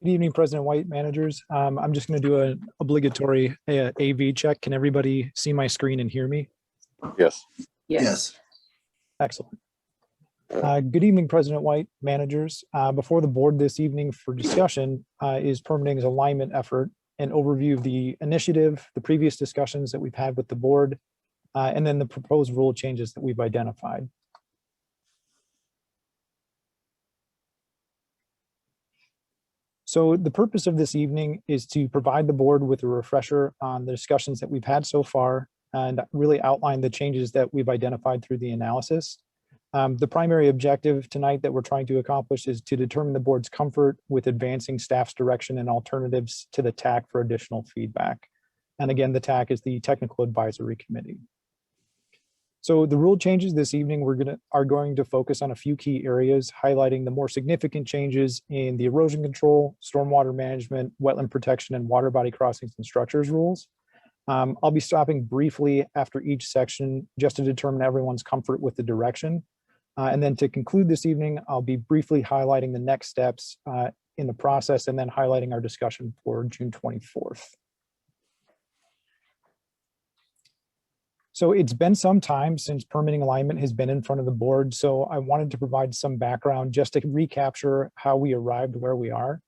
Good evening, President White, managers. I'm just going to do an obligatory AV check. Can everybody see my screen and hear me? Yes. Yes. Excellent. Good evening, President White, managers. Before the board this evening for discussion is permitting's alignment effort, an overview of the initiative, the previous discussions that we've had with the board, and then the proposed rule changes that we've identified. So the purpose of this evening is to provide the board with a refresher on the discussions that we've had so far and really outline the changes that we've identified through the analysis. The primary objective tonight that we're trying to accomplish is to determine the board's comfort with advancing staff's direction and alternatives to the TAC for additional feedback. And again, the TAC is the Technical Advisory Committee. So the rule changes this evening are going to focus on a few key areas, highlighting the more significant changes in the erosion control, stormwater management, wetland protection, and water body crossings and structures rules. I'll be stopping briefly after each section just to determine everyone's comfort with the direction. And then to conclude this evening, I'll be briefly highlighting the next steps in the process and then highlighting our discussion for June 24th. So it's been some time since permitting alignment has been in front of the board. So I wanted to provide some background just to recapture how we arrived where we are.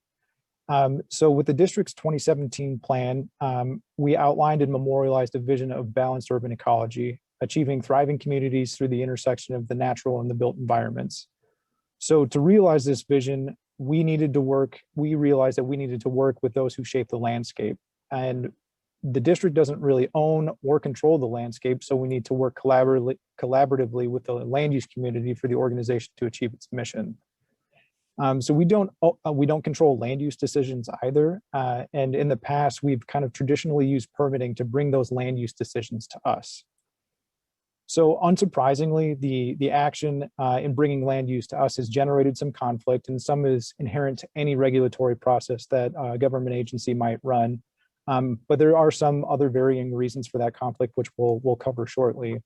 So with the district's 2017 plan, we outlined and memorialized a vision of balanced urban ecology, achieving thriving communities through the intersection of the natural and the built environments. So to realize this vision, we realized that we needed to work with those who shape the landscape. And the district doesn't really own or control the landscape, so we need to work collaboratively with the land use community for the organization to achieve its mission. So we don't control land use decisions either. And in the past, we've kind of traditionally used permitting to bring those land use decisions to us. So unsurprisingly, the action in bringing land use to us has generated some conflict, and some is inherent to any regulatory process that a government agency might run. But there are some other varying reasons for that conflict, which we'll cover shortly.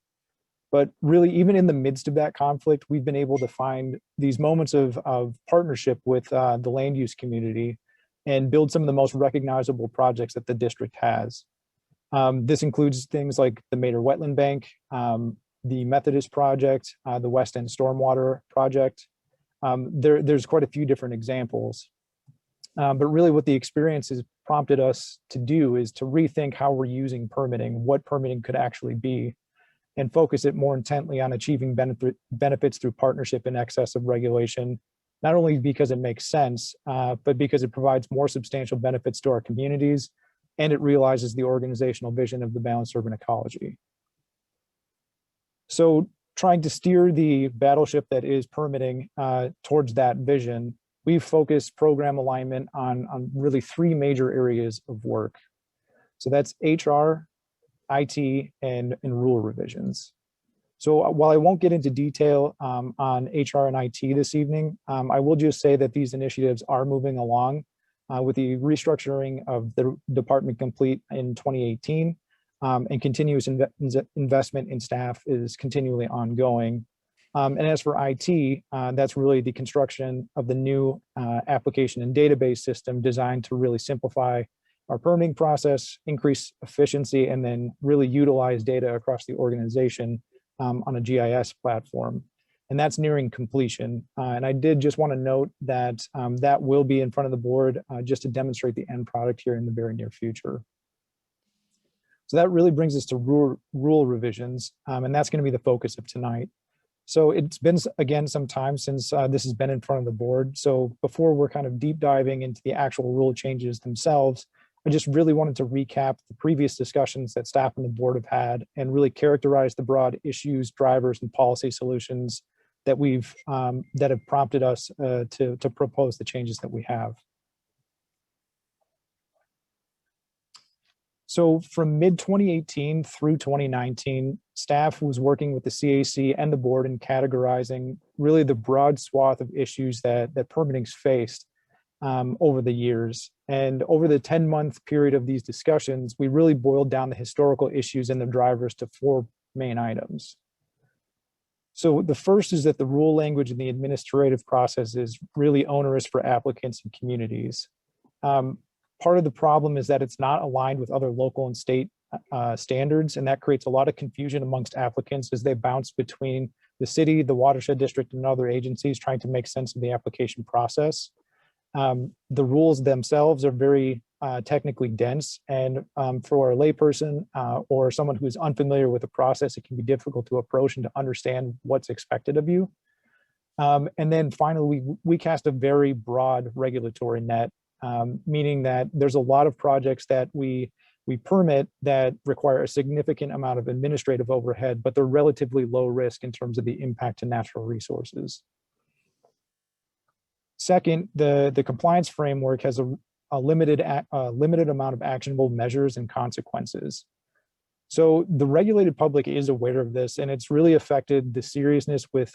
But really, even in the midst of that conflict, we've been able to find these moments of partnership with the land use community and build some of the most recognizable projects that the district has. This includes things like the Mater Wetland Bank, the Methodist Project, the West End Stormwater Project. There's quite a few different examples. But really what the experience has prompted us to do is to rethink how we're using permitting, what permitting could actually be, and focus it more intently on achieving benefits through partnership in excess of regulation, not only because it makes sense, but because it provides more substantial benefits to our communities, and it realizes the organizational vision of the balanced urban ecology. So trying to steer the battleship that is permitting towards that vision, we've focused program alignment on really three major areas of work. So that's HR, IT, and rule revisions. So while I won't get into detail on HR and IT this evening, I will just say that these initiatives are moving along with the restructuring of the department complete in 2018, and continuous investment in staff is continually ongoing. And as for IT, that's really the construction of the new application and database system designed to really simplify our permitting process, increase efficiency, and then really utilize data across the organization on a GIS platform. and that's nearing completion. And I did just want to note that that will be in front of the board just to demonstrate the end product here in the very near future. So that really brings us to rule revisions, and that's going to be the focus of tonight. So it's been, again, some time since this has been in front of the board. So before we're kind of deep diving into the actual rule changes themselves, I just really wanted to recap the previous discussions that staff and the board have had and really characterize the broad issues, drivers, and policy solutions that that have prompted us to propose the changes that we have. So from mid-2018 through 2019, staff was working with the CAC and the board in categorizing really the broad swath of issues that permitting's faced over the years. And over the 10-month period of these discussions, we really boiled down the historical issues and the drivers to 4 main items. So the first is that the rule language in the administrative process is really onerous for applicants and communities. Part of the problem is that it's not aligned with other local and state standards, and that creates a lot of confusion amongst applicants as they bounce between the city, the watershed district, and other agencies trying to make sense of the application process. The rules themselves are very technically dense, and for a layperson or someone who is unfamiliar with the process, it can be difficult to approach and to understand what's expected of you. And then finally, we cast a very broad regulatory net, meaning that there's a lot of projects that we permit that require a significant amount of administrative overhead, but they're relatively low risk in terms of the impact to natural resources. Second, the compliance framework has a limited amount of actionable measures and consequences. So the regulated public is aware of this, and it's really affected the seriousness with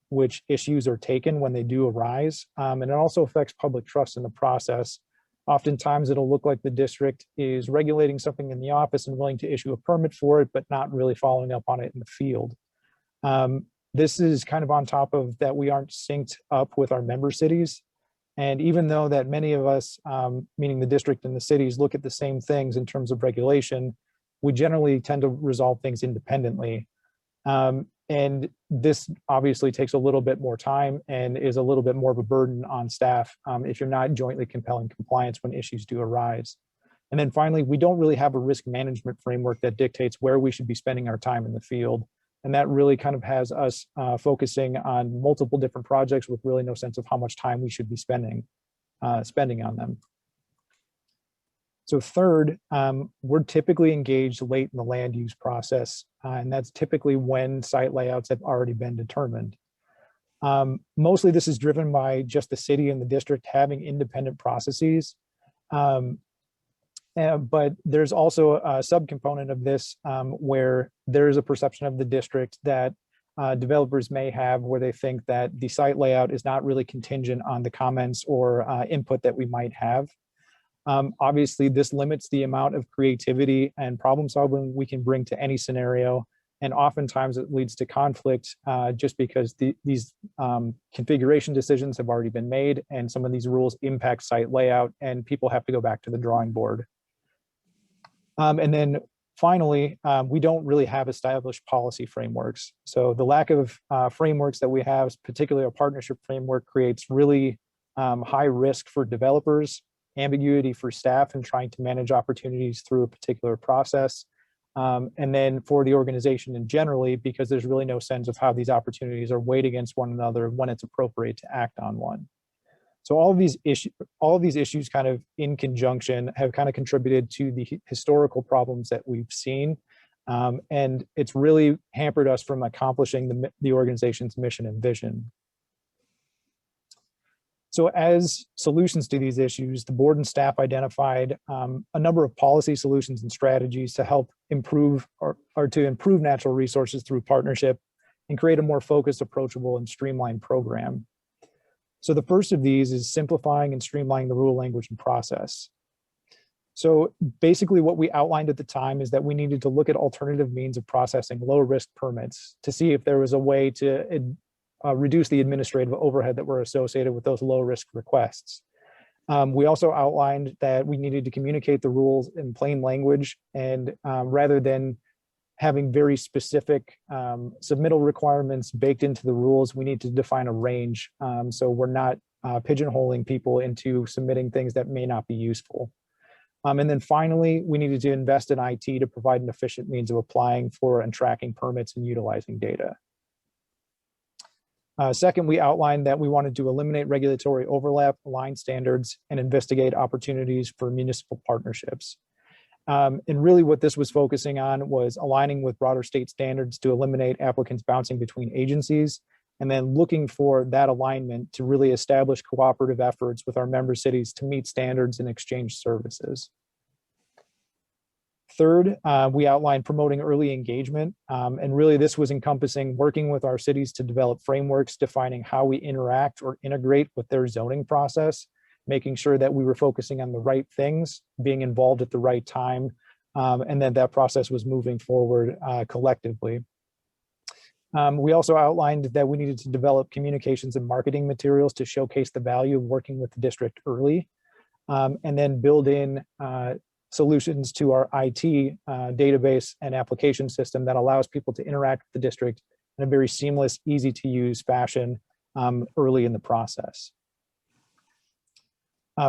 which issues are taken when they do arise. And it also affects public trust in the process. Oftentimes it'll look like the district is regulating something in the office and willing to issue a permit for it, but not really following up on it in the field. This is kind of on top of that we aren't synced up with our member cities. And even though that many of us, meaning the district and the cities, look at the same things in terms of regulation, we generally tend to resolve things independently. And this obviously takes a little bit more time and is a little bit more of a burden on staff if you're not jointly compelling compliance when issues do arise. And then finally, we don't really have a risk management framework that dictates where we should be spending our time in the field. And that really kind of has us focusing on multiple different projects with really no sense of how much time we should be spending on them. So third, we're typically engaged late in the land use process, and that's typically when site layouts have already been determined. Mostly this is driven by just the city and the district having independent processes. But there's also a subcomponent of this where there's a perception of the district that developers may have where they think that the site layout is not really contingent on the comments or input that we might have. Obviously, this limits the amount of creativity and problem solving we can bring to any scenario. And oftentimes it leads to conflict just because these configuration decisions have already been made and some of these rules impact site layout and people have to go back to the drawing board. And then finally, we don't really have established policy frameworks. So the lack of frameworks that we have, particularly a partnership framework, creates really high risk for developers, ambiguity for staff in trying to manage opportunities through a particular process. And then for the organization in generally, because there's really no sense of how these opportunities are weighed against one another when it's appropriate to act on one. So all of these issues kind of in conjunction have kind of contributed to the historical problems that we've seen. And it's really hampered us from accomplishing the organization's mission and vision. So as solutions to these issues, the board and staff identified a number of policy solutions and strategies to help improve or to improve natural resources through partnership and create a more focused, approachable, and streamlined program. So the first of these is simplifying and streamlining the rule language and process. So basically what we outlined at the time is that we needed to look at alternative means of processing low risk permits to see if there was a way to reduce the administrative overhead that were associated with those low risk requests. We also outlined that we needed to communicate the rules in plain language and rather than having very specific submittal requirements baked into the rules. We need to define a range, so we're not pigeonholing people into submitting things that may not be useful. And then finally, we needed to invest in IT to provide an efficient means of applying for and tracking permits and utilizing data. Second, we outlined that we wanted to eliminate regulatory overlap, align standards, and investigate opportunities for municipal partnerships. And really what this was focusing on was aligning with broader state standards to eliminate applicants bouncing between agencies, and then looking for that alignment to really establish cooperative efforts with our member cities to meet standards and exchange services. Third, we outlined promoting early engagement, and really this was encompassing working with our cities to develop frameworks defining how we interact or integrate with their zoning process, making sure that we were focusing on the right things, being involved at the right time, and that process was moving forward collectively. We also outlined that we needed to develop communications and marketing materials to showcase the value of working with the district early, and then build in solutions to our IT database and application system that allows people to interact with the district in a very seamless, easy to use fashion early in the process.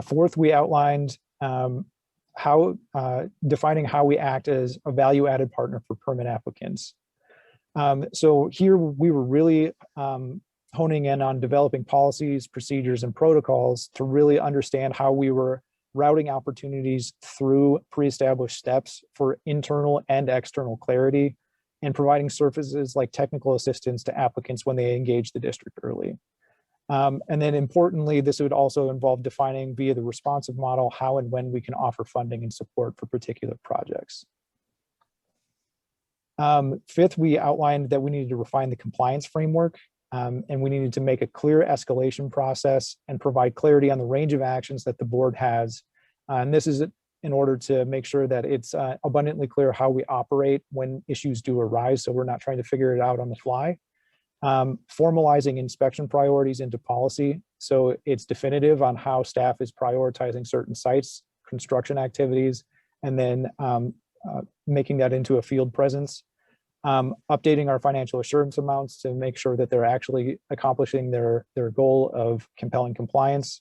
Fourth, we outlined defining how we act as a value-added partner for permit applicants. So here we were really honing in on developing policies, procedures, and protocols to really understand how we were routing opportunities through pre-established steps for internal and external clarity, and providing services like technical assistance to applicants when they engage the district early. And then importantly, this would also involve defining via the responsive model how and when we can offer funding and support for particular projects. Fifth, we outlined that we needed to refine the compliance framework, and we needed to make a clear escalation process and provide clarity on the range of actions that the board has. And this is in order to make sure that it's abundantly clear how we operate when issues do arise, so we're not trying to figure it out on the fly. Formalizing inspection priorities into policy, so it's definitive on how staff is prioritizing certain sites, construction activities, and then making that into a field presence. Updating our financial assurance amounts to make sure that they're actually accomplishing their goal of compelling compliance,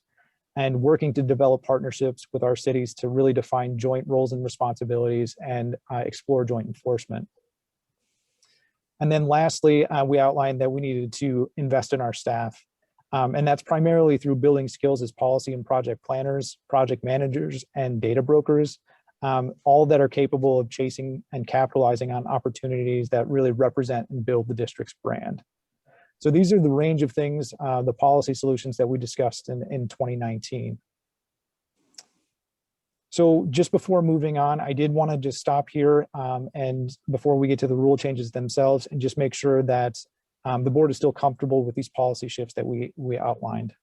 and working to develop partnerships with our cities to really define joint roles and responsibilities and explore joint enforcement. And then lastly, we outlined that we needed to invest in our staff. And that's primarily through building skills as policy and project planners, project managers, and data brokers, all that are capable of chasing and capitalizing on opportunities that really represent and build the district's brand. So these are the range of things, the policy solutions that we discussed in 2019. So just before moving on, I did want to just stop here and before we get to the rule changes themselves, and just make sure that the board is still comfortable with these policy shifts that we outlined.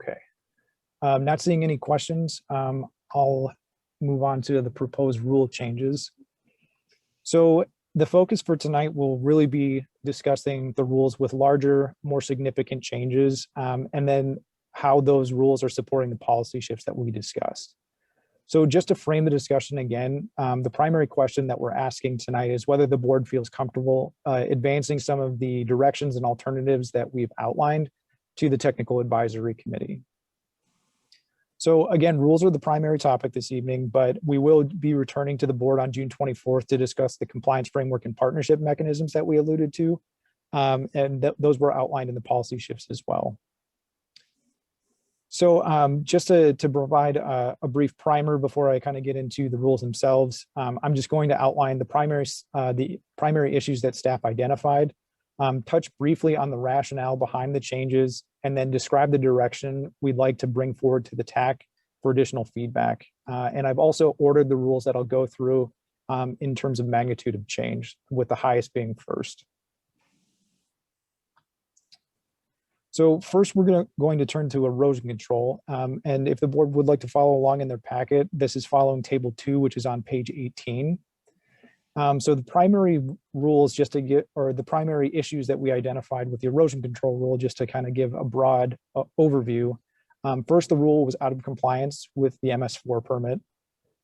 Okay, not seeing any questions. I'll move on to the proposed rule changes. So the focus for tonight will really be discussing the rules with larger, more significant changes, and then how those rules are supporting the policy shifts that we discussed. So just to frame the discussion again, the primary question that we're asking tonight is whether the board feels comfortable advancing some of the directions and alternatives that we've outlined to the Technical Advisory Committee. So again, rules are the primary topic this evening, but we will be returning to the board on June 24th to discuss the compliance framework and partnership mechanisms that we alluded to. And those were outlined in the policy shifts as well. So just to provide a brief primer before I kind of get into the rules themselves, I'm just going to outline the primary issues that staff identified, touch briefly on the rationale behind the changes, and then describe the direction we'd like to bring forward to the TAC for additional feedback. And I've also ordered the rules that I'll go through in terms of magnitude of change, with the highest being first. So first, we're going to turn to erosion control. And if the board would like to follow along in their packet, this is following table 2, which is on page 18. So the primary rules just to get, or the primary issues that we identified with the erosion control rule, just to kind of give a broad overview. First, the rule was out of compliance with the MS4 permit.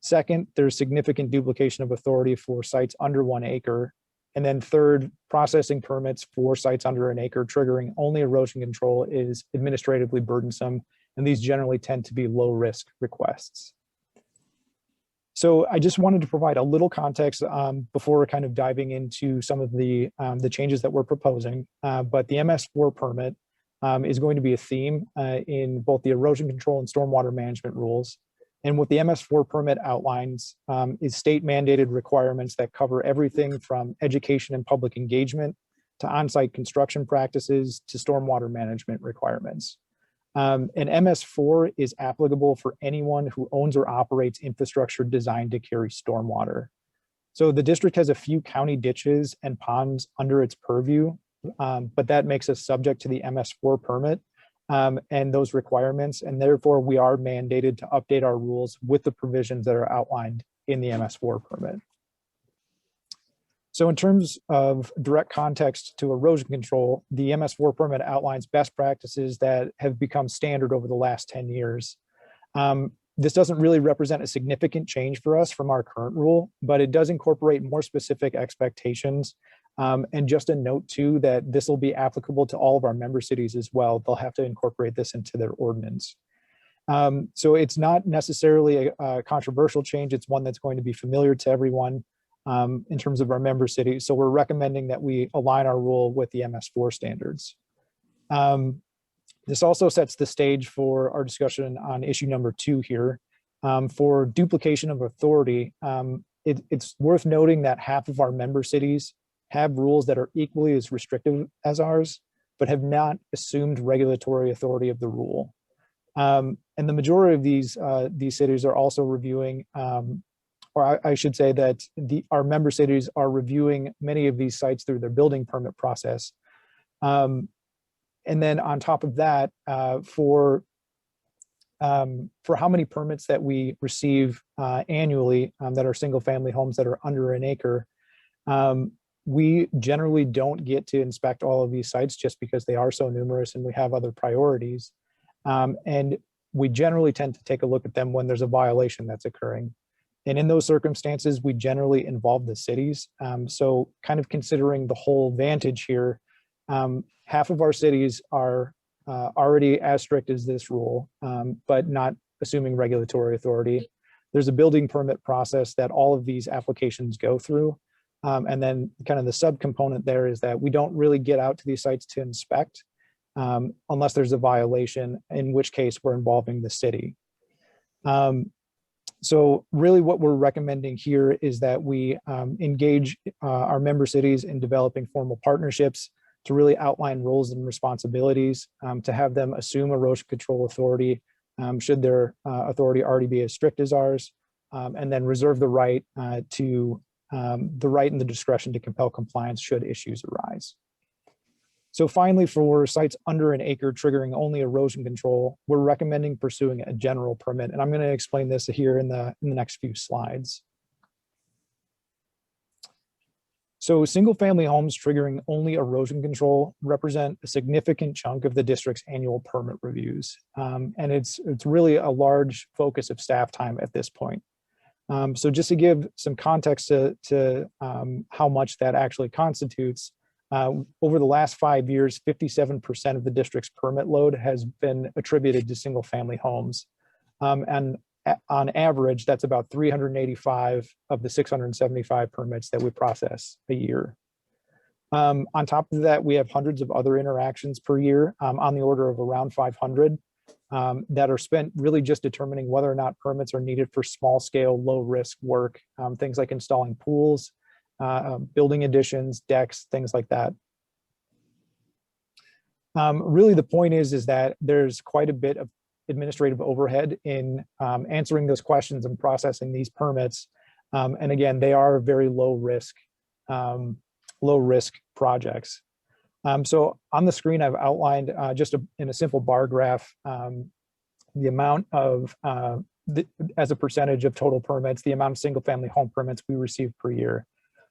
Second, there's significant duplication of authority for sites under 1 acre. And then third, processing permits for sites under an acre triggering only erosion control is administratively burdensome, and these generally tend to be low risk requests. So I just wanted to provide a little context before kind of diving into some of the changes that we're proposing. But the MS4 permit is going to be a theme in both the erosion control and stormwater management rules. And what the MS4 permit outlines is state mandated requirements that cover everything from education and public engagement to on-site construction practices to stormwater management requirements. And MS4 is applicable for anyone who owns or operates infrastructure designed to carry stormwater. So the district has a few county ditches and ponds under its purview, but that makes us subject to the MS4 permit and those requirements. And therefore we are mandated to update our rules with the provisions that are outlined in the MS4 permit. So in terms of direct context to erosion control, the MS4 permit outlines best practices that have become standard over the last 10 years. This doesn't really represent a significant change for us from our current rule, but it does incorporate more specific expectations. And just a note too, that this will be applicable to all of our member cities as well. They'll have to incorporate this into their ordinance. So it's not necessarily a controversial change. It's one that's going to be familiar to everyone. In terms of our member cities. So we're recommending that we align our rule with the MS4 standards. This also sets the stage for our discussion on issue number 2 here. For duplication of authority, it's worth noting that half of our member cities have rules that are equally as restrictive as ours, but have not assumed regulatory authority of the rule. And the majority of these cities are also reviewing or I should say that our member cities are reviewing many of these sites through their building permit process. And then on top of that, for how many permits that we receive annually that are single family homes that are under an acre, we generally don't get to inspect all of these sites just because they are so numerous and we have other priorities. And we generally tend to take a look at them when there's a violation that's occurring. And in those circumstances, we generally involve the cities. So kind of considering the whole vantage here, half of our cities are already as strict as this rule, but not assuming regulatory authority. There's a building permit process that all of these applications go through. And then kind of the subcomponent there is that we don't really get out to these sites to inspect unless there's a violation, in which case we're involving the city. So really what we're recommending here is that we engage our member cities in developing formal partnerships to really outline roles and responsibilities, to have them assume erosion control authority, should their authority already be as strict as ours, and then reserve the right and the discretion to compel compliance should issues arise. So finally, for sites under an acre triggering only erosion control, we're recommending pursuing a general permit. And I'm going to explain this here in the next few slides. So single family homes triggering only erosion control represent a significant chunk of the district's annual permit reviews. And it's really a large focus of staff time at this point. So just to give some context to how much that actually constitutes, over the last 5 years, 57% of the district's permit load has been attributed to single family homes. And on average, that's about 385 of the 675 permits that we process a year. On top of that, we have hundreds of other interactions per year on the order of around 500 that are spent really just determining whether or not permits are needed for small scale, low risk work, things like installing pools, building additions, decks, things like that. Really the point is that there's quite a bit of administrative overhead in answering those questions and processing these permits. And again, they are very low risk projects. So on the screen, I've outlined in a simple bar graph, the amount of, as a percentage of total permits, the amount of single family home permits we receive per year.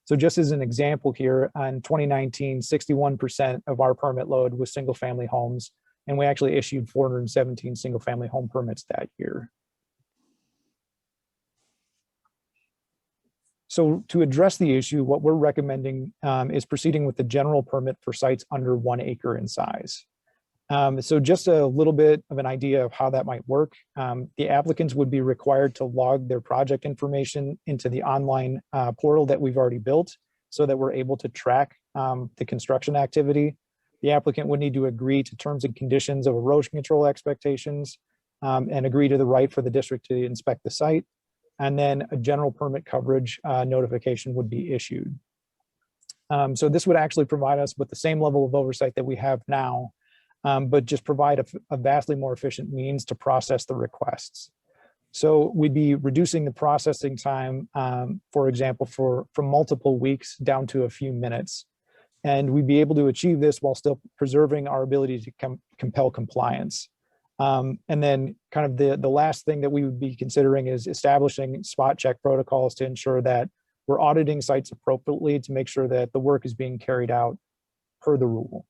So just as an example here, on 2019, 61% of our permit load was single family homes, and we actually issued 417 single family home permits that year. So to address the issue, what we're recommending is proceeding with the general permit for sites under 1 acre in size. So just a little bit of an idea of how that might work. The applicants would be required to log their project information into the online portal that we've already built so that we're able to track the construction activity. The applicant would need to agree to terms and conditions of erosion control expectations and agree to the right for the district to inspect the site. And then a general permit coverage notification would be issued. So this would actually provide us with the same level of oversight that we have now, but just provide a vastly more efficient means to process the requests. So we'd be reducing the processing time, for example, from multiple weeks down to a few minutes. And we'd be able to achieve this while still preserving our ability to compel compliance. And then kind of the last thing that we would be considering is establishing spot check protocols to ensure that we're auditing sites appropriately to make sure that the work is being carried out per the rule.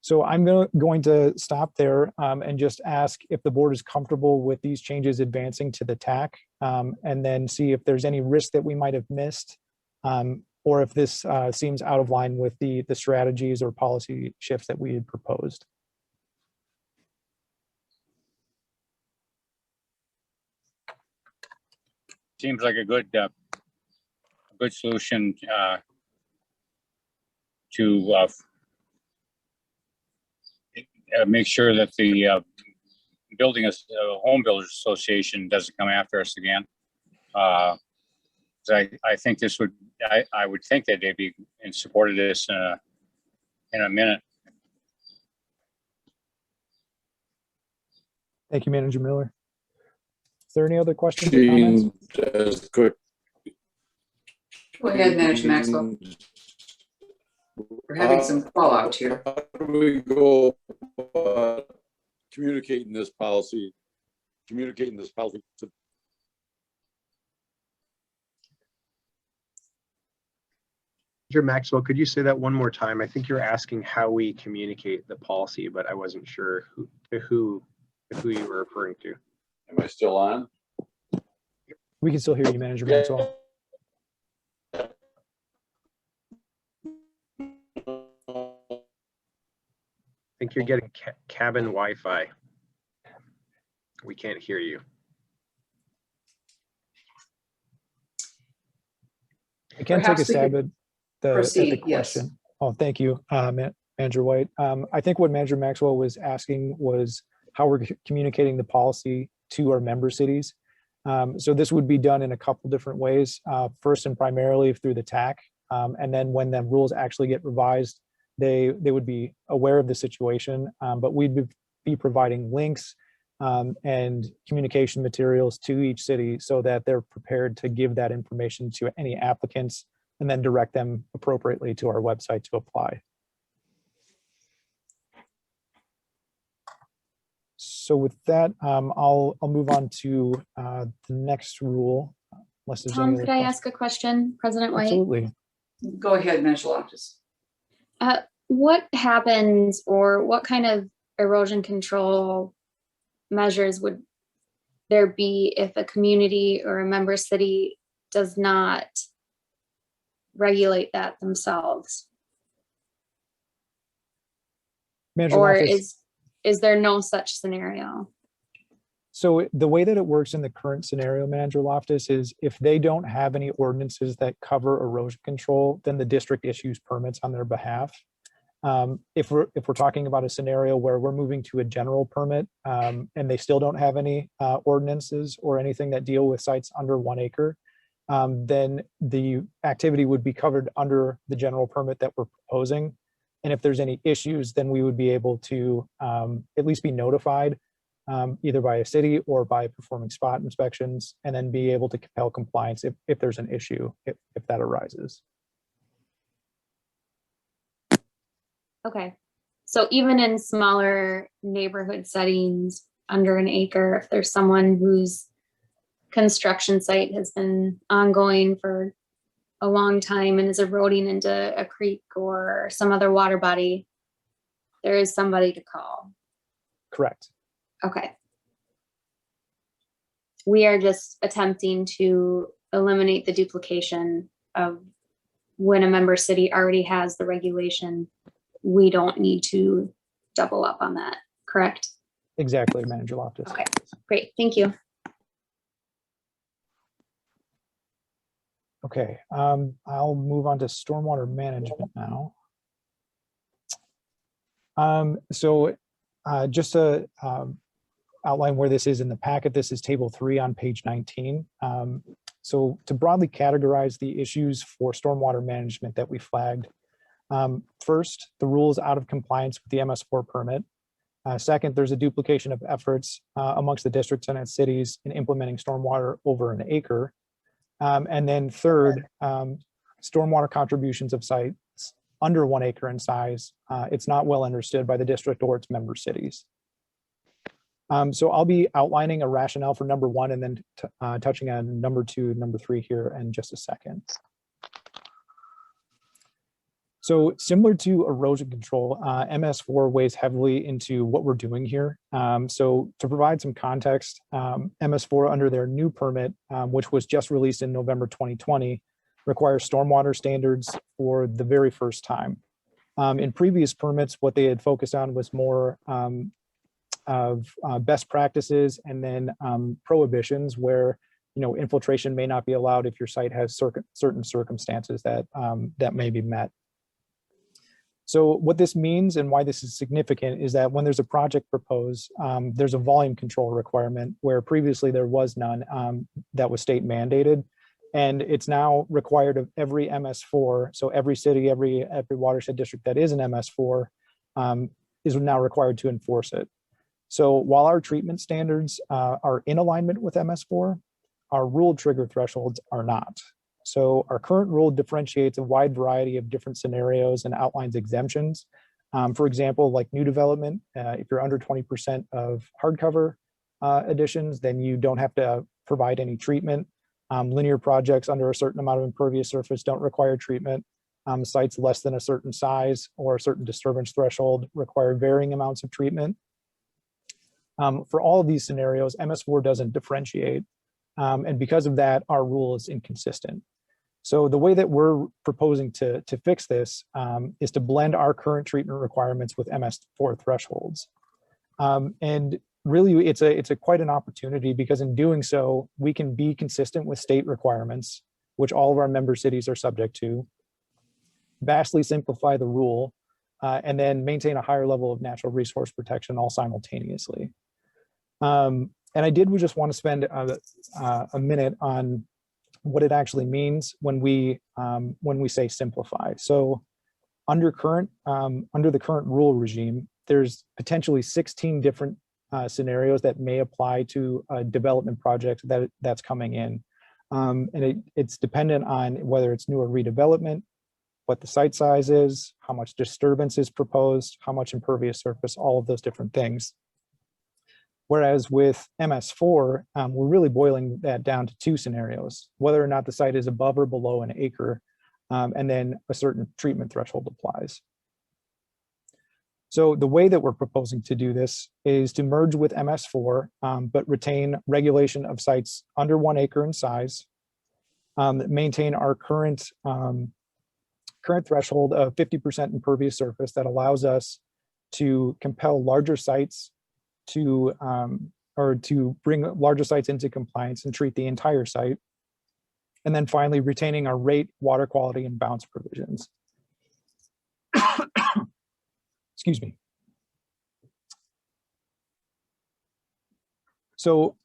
So I'm going to stop there and just ask if the board is comfortable with these changes advancing to the TAC, and then see if there's any risk that we might have missed, or if this seems out of line with the strategies or policy shifts that we had proposed. Seems like a good solution to make sure that the home builders association doesn't come after us again. So I think this would, I would think that they'd be in support of this in a minute. Thank you, Manager Miller. Is there any other questions or comments? Just quick. Go ahead, Manager Maxwell. We're having some fallout here. How do we go about communicating this policy to Manager Maxwell, could you say that one more time? I think you're asking how we communicate the policy, but I wasn't sure who you were referring to. Am I still on? We can still hear you, Manager Maxwell. I think you're getting cabin Wi-Fi. We can't hear you. I can take a stab at the question. Yes. Oh, thank you, Manager White. I think what Manager Maxwell was asking was how we're communicating the policy to our member cities. So this would be done in a couple different ways. First and primarily through the TAC, and then when the rules actually get revised, they would be aware of the situation, but we'd be providing links and communication materials to each city so that they're prepared to give that information to any applicants and then direct them appropriately to our website to apply. So with that, I'll move on to the next rule. Unless there's Tom, any could other I questions. ask a question, President White? Absolutely. Go ahead, Manager Loftus. What happens, or what kind of erosion control measures would there be if a community or a member city does not regulate that themselves? Manager Or Loftus. is there no such scenario? So the way that it works in the current scenario, Manager Loftus, is if they don't have any ordinances that cover erosion control, then the district issues permits on their behalf. If we're talking about a scenario where we're moving to a general permit and they still don't have any ordinances or anything that deal with sites under 1 acre, then the activity would be covered under the general permit that we're proposing. And if there's any issues, then we would be able to at least be notified either by a city or by performing spot inspections, and then be able to compel compliance if there's an issue, if that arises. Okay, so even in smaller neighborhood settings under 1 acre, if there's someone who's construction site has been ongoing for a long time and is eroding into a creek or some other water body, there is somebody to call. Correct. Okay. We are just attempting to eliminate the duplication of when a member city already has the regulation. We don't need to double up on that, correct? Exactly, Manager Loftus. Okay, great, thank you. Okay, I'll move on to stormwater management now. Just to outline where this is in the packet, this is table 3 on page 19. So to broadly categorize the issues for stormwater management that we flagged, first, the rule is out of compliance with the MS4 permit. Second, there's a duplication of efforts amongst the districts and its cities in implementing stormwater over an acre. And then third, stormwater contributions of sites under 1 acre in size. It's not well understood by the district or its member cities. So I'll be outlining a rationale for number 1 and then touching on number 2, number 3 here in just a second. So similar to erosion control, MS4 weighs heavily into what we're doing here. So to provide some context, MS4 under their new permit, which was just released in November 2020, requires stormwater standards for the very first time. In previous permits, what they had focused on was more of best practices and then prohibitions where infiltration may not be allowed if your site has certain circumstances that that may be met. So what this means and why this is significant is that when there's a project proposed, there's a volume control requirement where previously there was none that was state mandated. And it's now required of every MS4. So every city, every watershed district that is an MS4 is now required to enforce it. So while our treatment standards are in alignment with MS4, our rule trigger thresholds are not. So our current rule differentiates a wide variety of different scenarios and outlines exemptions. For example, like new development, if you're under 20% of hardcover additions, then you don't have to provide any treatment. Linear projects under a certain amount of impervious surface don't require treatment. Sites less than a certain size or a certain disturbance threshold require varying amounts of treatment. For all of these scenarios, MS4 doesn't differentiate. And because of that, our rule is inconsistent. So the way that we're proposing to fix this is to blend our current treatment requirements with MS4 thresholds. And really, it's quite an opportunity because in doing so, we can be consistent with state requirements, which all of our member cities are subject to, vastly simplify the rule, and then maintain a higher level of natural resource protection all simultaneously. And I did just want to spend a minute on what it actually means when we say simplify. So under the current rule regime, there's potentially 16 different scenarios that may apply to a development project that's coming in. And it's dependent on whether it's new or redevelopment, what the site size is, how much disturbance is proposed, how much impervious surface, all of those different things. Whereas with MS4, we're really boiling that down to 2 scenarios, whether or not the site is above or below an acre, and then a certain treatment threshold applies. So the way that we're proposing to do this is to merge with MS4, but retain regulation of sites under 1 acre in size, maintain our current threshold of 50% impervious surface that allows us to compel larger sites to bring larger sites into compliance and treat the entire site. And then finally, retaining our rate, water quality, and bounce provisions. Excuse me. So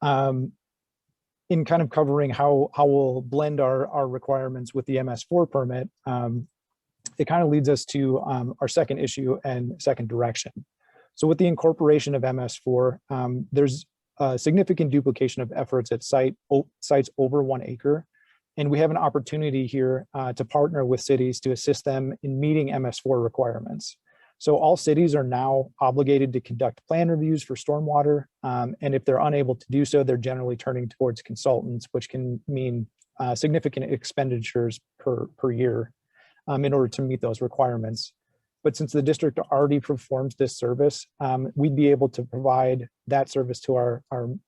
in kind of covering how we'll blend our requirements with the MS4 permit, it kind of leads us to our second issue and second direction. So with the incorporation of MS4, there's a significant duplication of efforts at sites over 1 acre. And we have an opportunity here to partner with cities to assist them in meeting MS4 requirements. So all cities are now obligated to conduct plan reviews for stormwater. And if they're unable to do so, they're generally turning towards consultants, which can mean significant expenditures per year in order to meet those requirements. But since the district already performs this service, we'd be able to provide that service to our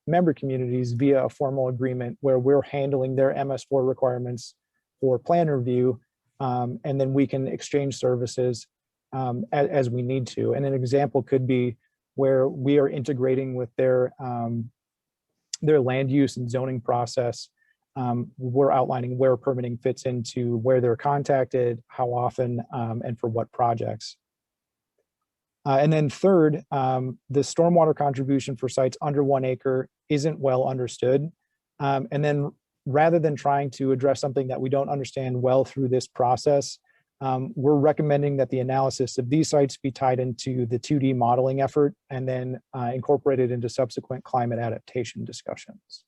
member communities via a formal agreement where we're handling their MS4 requirements for plan review, and then we can exchange services as we need to. And an example could be where we are integrating with their land use and zoning process. We're outlining where permitting fits into where they're contacted, how often, and for what projects. And then third, the stormwater contribution for sites under 1 acre isn't well understood. And then rather than trying to address something that we don't understand well through this process, we're recommending that the analysis of these sites be tied into the 2D modeling effort and then incorporated into subsequent climate adaptation discussions.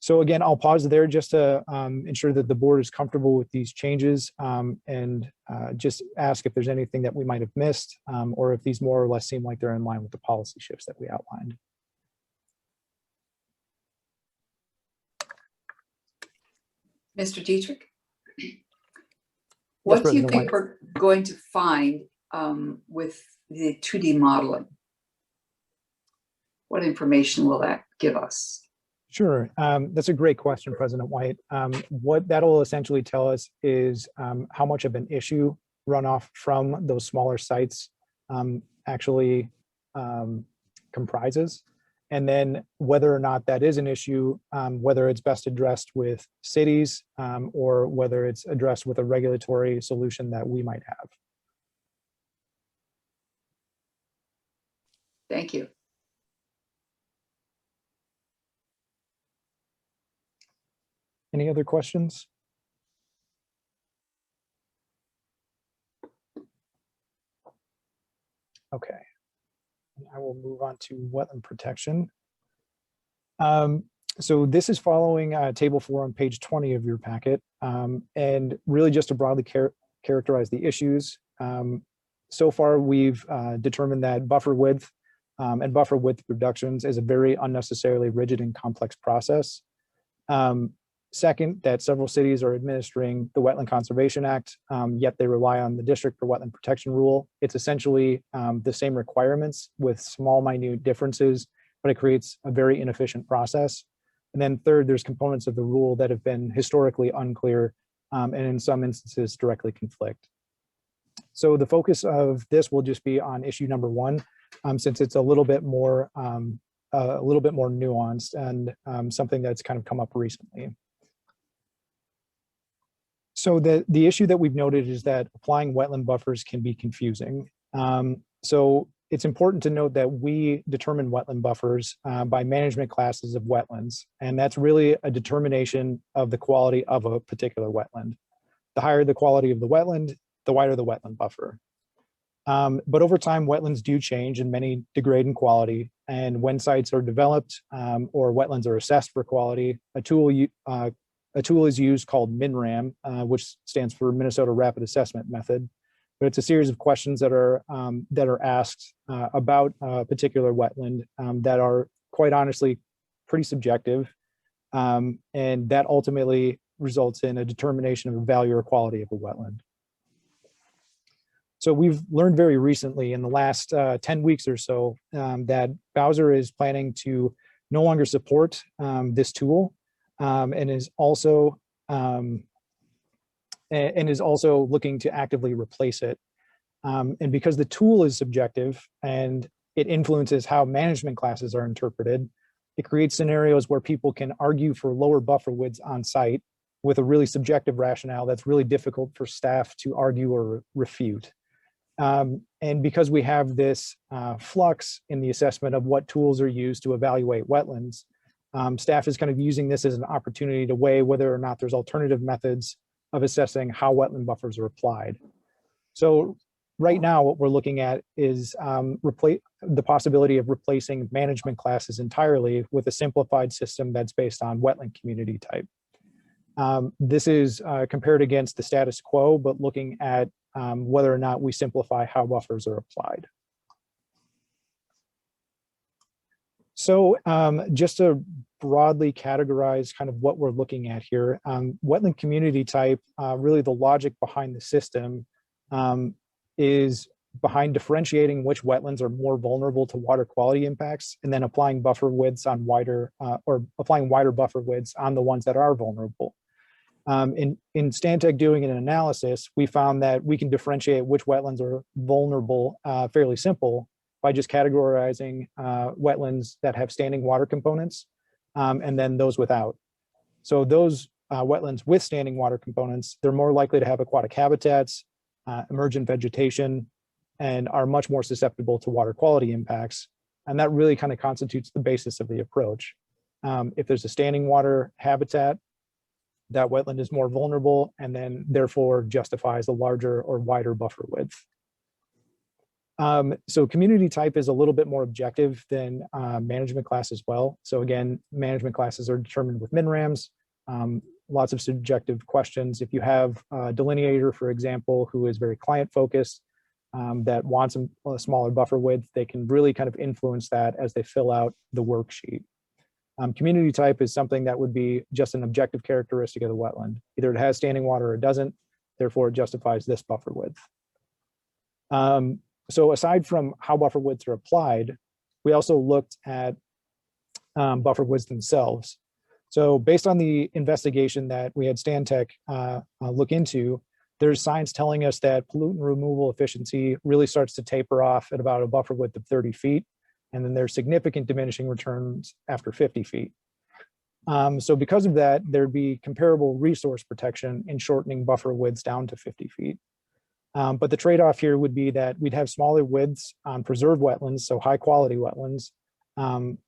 So again, I'll pause there just to ensure that the board is comfortable with these changes, and just ask if there's anything that we might have missed, or if these more or less seem like they're in line with the policy shifts that we outlined. Mr. Dietrich? What do you President think White. we're going to find with the 2D modeling? What information will that give us? Sure, that's a great question, President White. What that'll essentially tell us is how much of an issue runoff from those smaller sites actually comprises, and then whether or not that is an issue, whether it's best addressed with cities or whether it's addressed with a regulatory solution that we might have. Thank you. Any other questions? Okay, and I will move on to wetland protection. So this is following table 4 on page 20 of your packet, and really just to broadly characterize the issues. So far, we've determined that buffer width and buffer width reductions is a very unnecessarily rigid and complex process. Second, that several cities are administering the Wetland Conservation Act, yet they rely on the District for Wetland Protection Rule. It's essentially the same requirements with small, minute differences, but it creates a very inefficient process. And then third, there's components of the rule that have been historically unclear and in some instances directly conflict. So the focus of this will just be on issue number 1, since it's a little bit more nuanced and something that's kind of come up recently. So the issue that we've noted is that applying wetland buffers can be confusing. So it's important to note that we determine wetland buffers by management classes of wetlands, and that's really a determination of the quality of a particular wetland. The higher the quality of the wetland, the wider the wetland buffer. But over time, wetlands do change and many degrade in quality, and when sites are developed or wetlands are assessed for quality, a tool is used called MinRAM, which stands for Minnesota Rapid Assessment Method. But it's a series of questions that are asked about a particular wetland that are quite honestly pretty subjective, and that ultimately results in a determination of the value or quality of a wetland. So we've learned very recently in the last 10 weeks or so that Bowser is planning to no longer support this tool. And is also looking to actively replace it. And because the tool is subjective and it influences how management classes are interpreted, it creates scenarios where people can argue for lower buffer widths on site with a really subjective rationale that's really difficult for staff to argue or refute. And because we have this flux in the assessment of what tools are used to evaluate wetlands, staff is kind of using this as an opportunity to weigh whether or not there's alternative methods of assessing how wetland buffers are applied. So right now, what we're looking at is the possibility of replacing management classes entirely with a simplified system that's based on wetland community type. This is compared against the status quo, but looking at whether or not we simplify how buffers are applied. So just to broadly categorize kind of what we're looking at here, wetland community type, really the logic behind the system is behind differentiating which wetlands are more vulnerable to water quality impacts, and then applying buffer widths on wider or applying wider buffer widths on the ones that are vulnerable. In Stantec doing an analysis, we found that we can differentiate which wetlands are vulnerable fairly simple by just categorizing wetlands that have standing water components and then those without. So those wetlands with standing water components, they're more likely to have aquatic habitats, emergent vegetation, and are much more susceptible to water quality impacts. And that really kind of constitutes the basis of the approach. If there's a standing water habitat, that wetland is more vulnerable and then therefore justifies a larger or wider buffer width. So community type is a little bit more objective than management class as well. So again, management classes are determined with MinRAMs, lots of subjective questions. If you have a delineator, for example, who is very client focused, that wants a smaller buffer width, they can really kind of influence that as they fill out the worksheet. Community type is something that would be just an objective characteristic of the wetland. Either it has standing water or it doesn't, therefore it justifies this buffer width. So aside from how buffer widths are applied, we also looked at buffer widths themselves. So based on the investigation that we had Stantec look into, there's science telling us that pollutant removal efficiency really starts to taper off at about a buffer width of 30 feet. And then there's significant diminishing returns after 50 feet. So because of that, there'd be comparable resource protection in shortening buffer widths down to 50 feet. But the trade-off here would be that we'd have smaller widths on preserved wetlands, so high quality wetlands,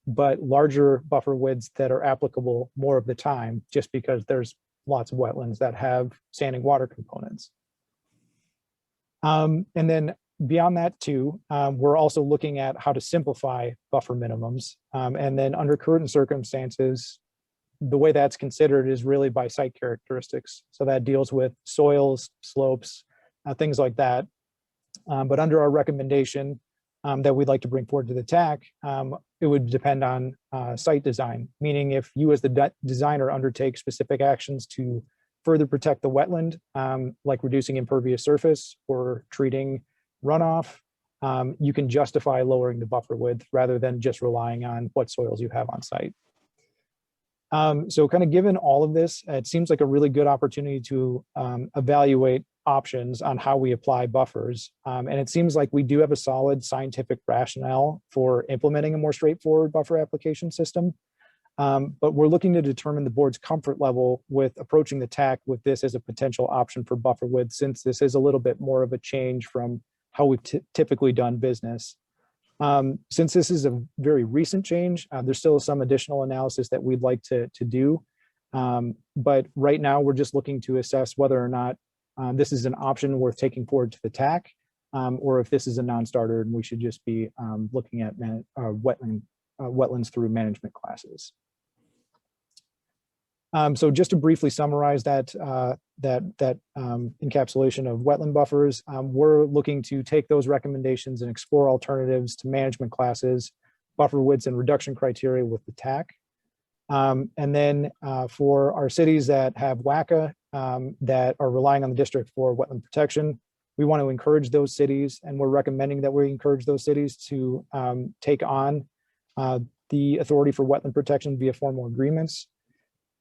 but larger buffer widths that are applicable more of the time, just because there's lots of wetlands that have standing water components. And then beyond that too, we're also looking at how to simplify buffer minimums. And then under current circumstances, the way that's considered is really by site characteristics. So that deals with soils, slopes, things like that. But under our recommendation that we'd like to bring forward to the TAC, it would depend on site design, meaning if you as the designer undertake specific actions to further protect the wetland, like reducing impervious surface or treating runoff, you can justify lowering the buffer width rather than just relying on what soils you have on site. So kind of given all of this, it seems like a really good opportunity to evaluate options on how we apply buffers. And it seems like we do have a solid scientific rationale for implementing a more straightforward buffer application system. But we're looking to determine the board's comfort level with approaching the TAC with this as a potential option for buffer width, since this is a little bit more of a change from how we've typically done business. Since this is a very recent change, there's still some additional analysis that we'd like to do. But right now we're just looking to assess whether or not this is an option worth taking forward to the TAC, or if this is a non-starter and we should just be looking at wetlands through management classes. So just to briefly summarize that encapsulation of wetland buffers, we're looking to take those recommendations and explore alternatives to management classes, buffer widths and reduction criteria with the TAC. And then for our cities that have WACA that are relying on the district for wetland protection, we want to encourage those cities, and we're recommending that we encourage those cities to take on the authority for wetland protection via formal agreements.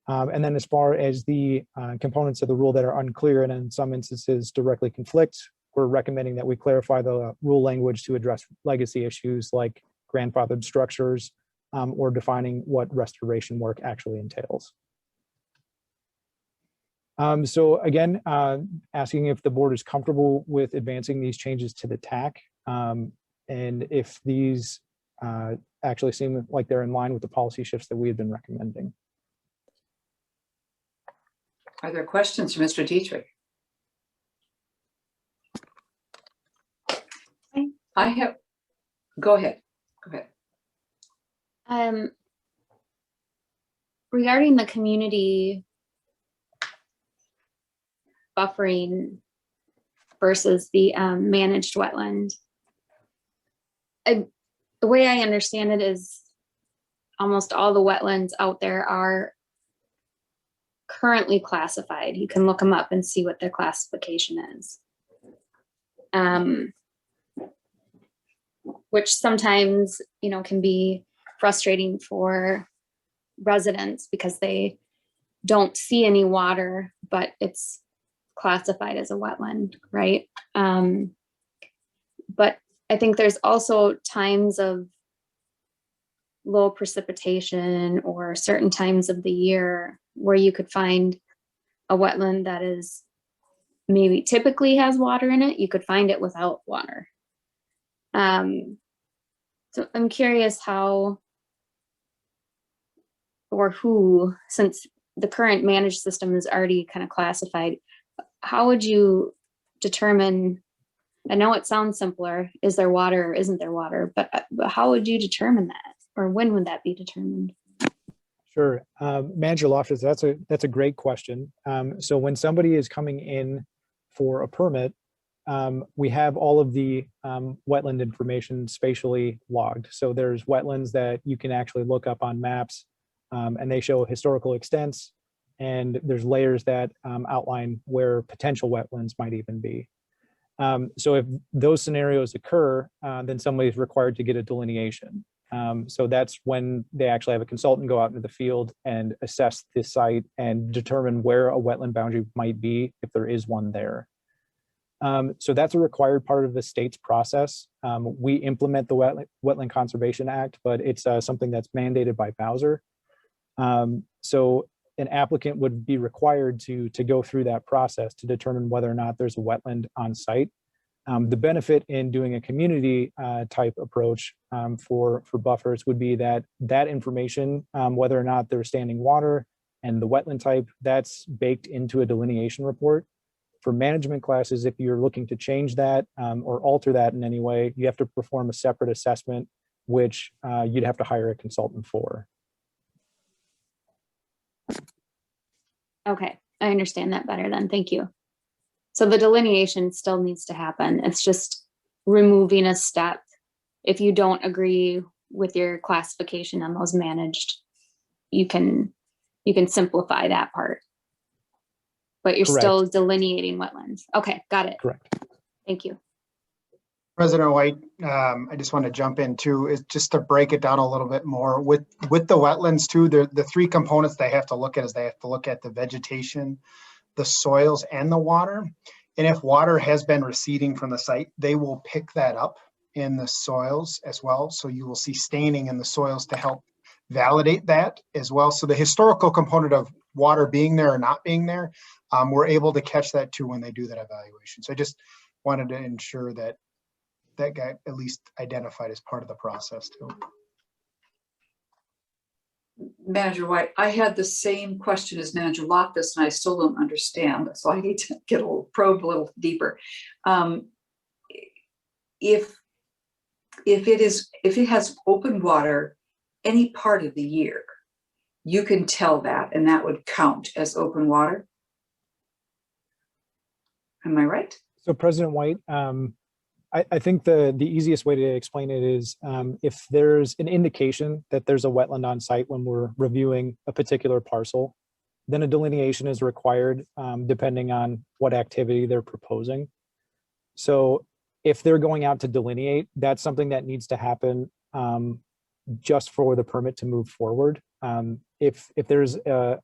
And then as far as the components of the rule that are unclear and in some instances directly conflict, we're recommending that we clarify the rule language to address legacy issues like grandfathered structures or defining what restoration work actually entails. So again, asking if the board is comfortable with advancing these changes to the TAC, and if these actually seem like they're in line with the policy shifts that we have been recommending. Are there questions for Mr. Dietrich? I have, go ahead. Regarding the community buffering, versus the managed wetland. The way I understand it is almost all the wetlands out there are currently classified. You can look them up and see what their classification is. Which sometimes, can be frustrating for residents because they don't see any water, but it's classified as a wetland, right? But I think there's also times of low precipitation or certain times of the year where you could find a wetland that is maybe typically has water in it. You could find it without water. So I'm curious how or who, since the current managed system is already kind of classified, how would you determine, I know it sounds simpler, is there water or isn't there water, but how would you determine that? Or when would that be determined? Sure. Manager Loftus, that's a great question. So when somebody is coming in for a permit, we have all of the wetland information spatially logged. So there's wetlands that you can actually look up on maps, and they show historical extents, and there's layers that outline where potential wetlands might even be. So if those scenarios occur, then somebody's required to get a delineation. So that's when they actually have a consultant go out into the field and assess the site and determine where a wetland boundary might be, if there is one there. So that's a required part of the state's process. We implement the Wetland Conservation Act, but it's something that's mandated by Bowser. So an applicant would be required to go through that process to determine whether or not there's a wetland on site. The benefit in doing a community type approach for buffers would be that information, whether or not there's standing water and the wetland type, that's baked into a delineation report. For management classes, if you're looking to change that or alter that in any way, you have to perform a separate assessment, which you'd have to hire a consultant for. Okay, I understand that better then. Thank you. So the delineation still needs to happen. It's just removing a step. If you don't agree with your classification on those managed, you can simplify that part. But you're Correct. still delineating wetlands. Okay, got it. Correct. Thank you. President White, I just want to jump in too, is just to break it down a little bit more with the wetlands too. The three components they have to look at is they have to look at the vegetation, the soils, and the water. And if water has been receding from the site, they will pick that up in the soils as well. So you will see staining in the soils to help validate that as well. So the historical component of water being there or not being there, we're able to catch that too when they do that evaluation. So I just wanted to ensure that that got at least identified as part of the process too. Manager White, I had the same question as Manager Loftus, and I still don't understand, so I need to get probe a little deeper. If it has open water any part of the year, you can tell that, and that would count as open water. Am I right? So President White, I think the easiest way to explain it is if there's an indication that there's a wetland on site when we're reviewing a particular parcel, then a delineation is required depending on what activity they're proposing. So if they're going out to delineate, that's something that needs to happen just for the permit to move forward. If there's a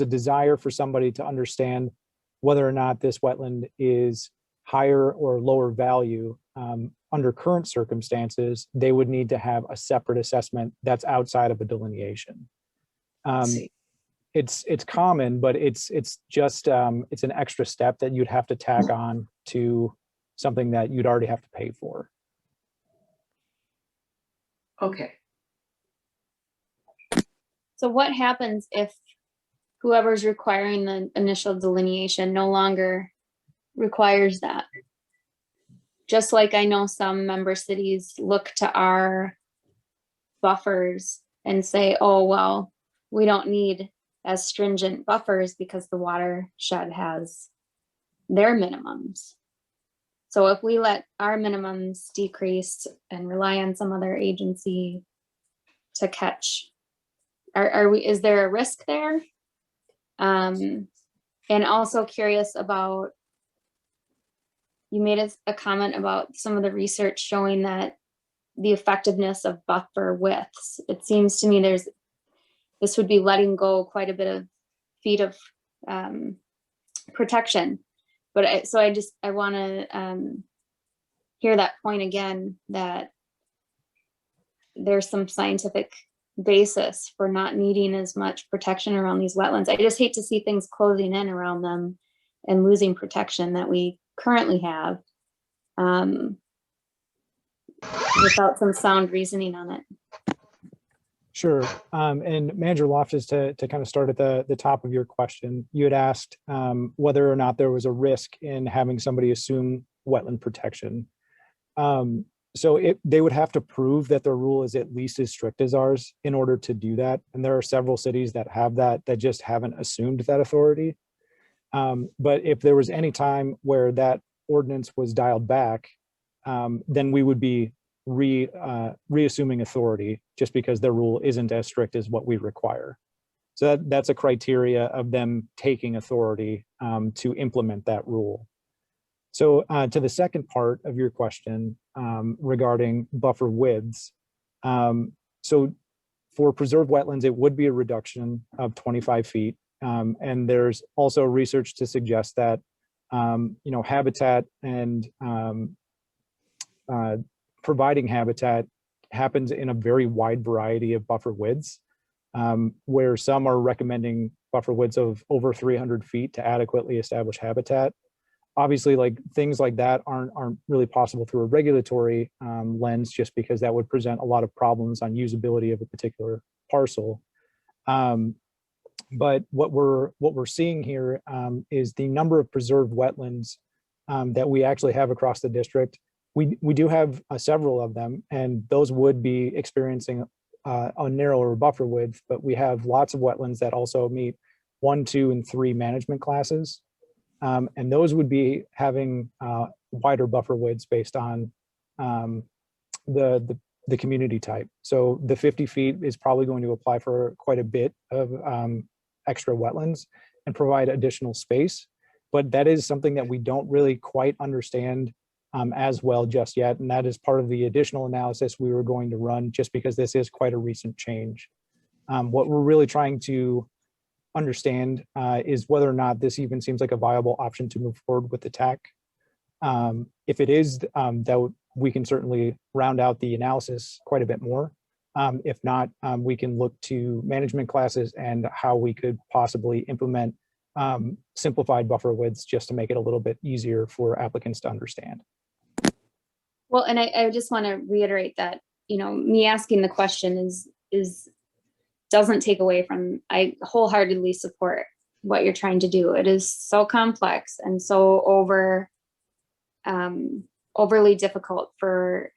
desire for somebody to understand whether or not this wetland is higher or lower value under current circumstances, they would need to have a separate assessment that's outside of a delineation. It's common, but it's just it's an extra step that you'd have to tack on to something that you'd already have to pay for. Okay. So what happens if whoever's requiring the initial delineation no longer requires that? Just like I know some member cities look to our buffers and say, oh, well, we don't need as stringent buffers because the watershed has their minimums. So if we let our minimums decrease and rely on some other agency to catch, is there a risk there? And also curious about, you made a comment about some of the research showing that the effectiveness of buffer widths. It seems to me this would be letting go quite a bit of feet of protection. But I want to hear that point again, that there's some scientific basis for not needing as much protection around these wetlands. I just hate to see things closing in around them and losing protection that we currently have without some sound reasoning on it. Sure. And Manager Loftus, to kind of start at the top of your question, you had asked whether or not there was a risk in having somebody assume wetland protection. So they would have to prove that their rule is at least as strict as ours in order to do that. And there are several cities that have that just haven't assumed that authority. But if there was any time where that ordinance was dialed back, then we would be reassuming authority just because their rule isn't as strict as what we require. So that's a criteria of them taking authority to implement that rule. So to the second part of your question regarding buffer widths, so for preserved wetlands, it would be a reduction of 25 feet. And there's also research to suggest that, habitat and providing habitat happens in a very wide variety of buffer widths, where some are recommending buffer widths of over 300 feet to adequately establish habitat. Obviously, like things like that aren't really possible through a regulatory lens, just because that would present a lot of problems on usability of a particular parcel. But what we're seeing here is the number of preserved wetlands that we actually have across the district. We do have several of them, and those would be experiencing a narrower buffer width, but we have lots of wetlands that also meet 1, 2, and 3 management classes. And those would be having wider buffer widths based on the community type. So the 50 feet is probably going to apply for quite a bit of extra wetlands and provide additional space. But that is something that we don't really quite understand as well just yet. And that is part of the additional analysis we were going to run, just because this is quite a recent change. What we're really trying to understand is whether or not this even seems like a viable option to move forward with the TAC. If it is, that we can certainly round out the analysis quite a bit more. If not, we can look to management classes and how we could possibly implement simplified buffer widths just to make it a little bit easier for applicants to understand. Well, and I just want to reiterate that, me asking the question doesn't take away from, I wholeheartedly support what you're trying to do. It is so complex and so overly difficult for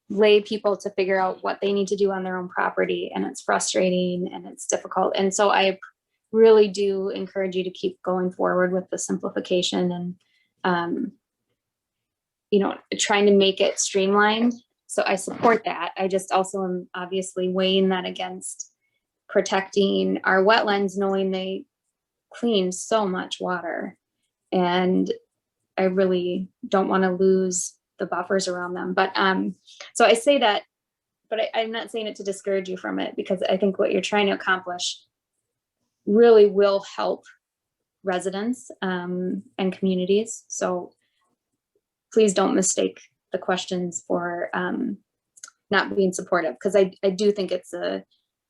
lay people to figure out what they need to do on their own property, and it's frustrating and it's difficult. And so I really do encourage you to keep going forward with the simplification and trying to make it streamlined. So I support that. I just also am obviously weighing that against protecting our wetlands, knowing they clean so much water. And I really don't want to lose the buffers around them. But so I say that, but I'm not saying it to discourage you from it, because I think what you're trying to accomplish really will help residents and communities. So please don't mistake the questions for not being supportive, because I do think it's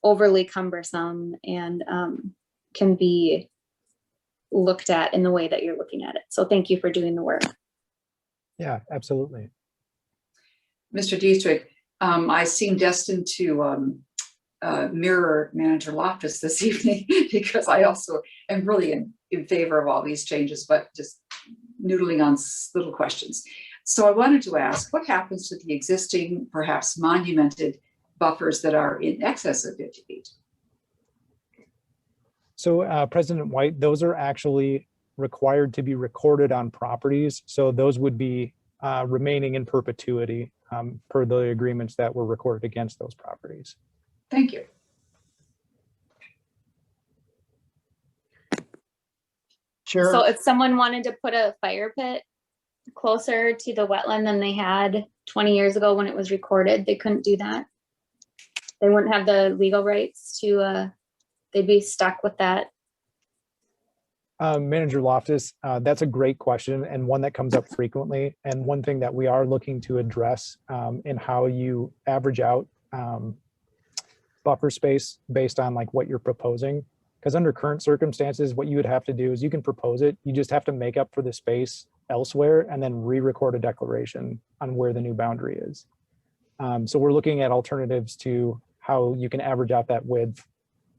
overly cumbersome and can be looked at in the way that you're looking at it. So thank you for doing the work. Yeah, absolutely. Mr. Dietrich, I seem destined to mirror Manager Loftus this evening, because I also am really in favor of all these changes, but just noodling on little questions. So I wanted to ask, what happens to the existing, perhaps monumented buffers that are in excess of 50 feet? So President White, those are actually required to be recorded on properties. So those would be remaining in perpetuity per the agreements that were recorded against those properties. Thank you. Chair, So if someone wanted to put a fire pit closer to the wetland than they had 20 years ago when it was recorded, they couldn't do that. They wouldn't have the legal rights to, they'd be stuck with that. Manager Loftus, that's a great question and one that comes up frequently. And one thing that we are looking to address in how you average out buffer space based on like what you're proposing. Because under current circumstances, what you would have to do is you can propose it. You just have to make up for the space elsewhere and then re-record a declaration on where the new boundary is. So we're looking at alternatives to how you can average out that width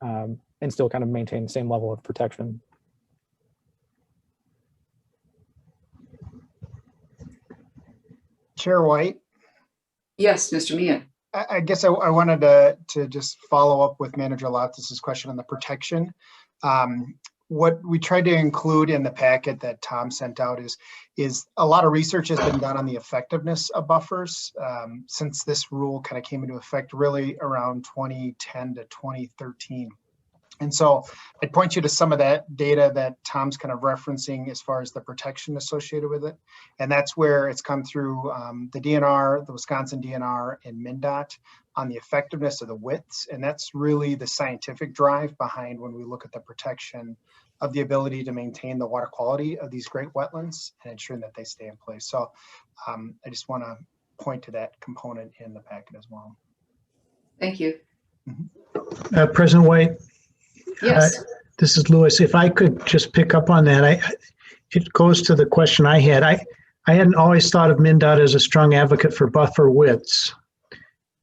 and still kind of maintain the same level of protection. Chair White. Yes, Mr. Meehan. I guess I wanted to just follow up with Manager Loftus's question on the protection. What we tried to include in the packet that Tom sent out is a lot of research has been done on the effectiveness of buffers since this rule kind of came into effect really around 2010 to 2013. And so I'd point you to some of that data that Tom's kind of referencing as far as the protection associated with it. And that's where it's come through the DNR, the Wisconsin DNR and MnDOT on the effectiveness of the widths. And that's really the scientific drive behind when we look at the protection of the ability to maintain the water quality of these great wetlands and ensuring that they stay in place. So I just want to point to that component in the packet as well. Thank you. President White. Yes. This is Lewis. If I could just pick up on that, it goes to the question I had. I hadn't always thought of MnDOT as a strong advocate for buffer widths,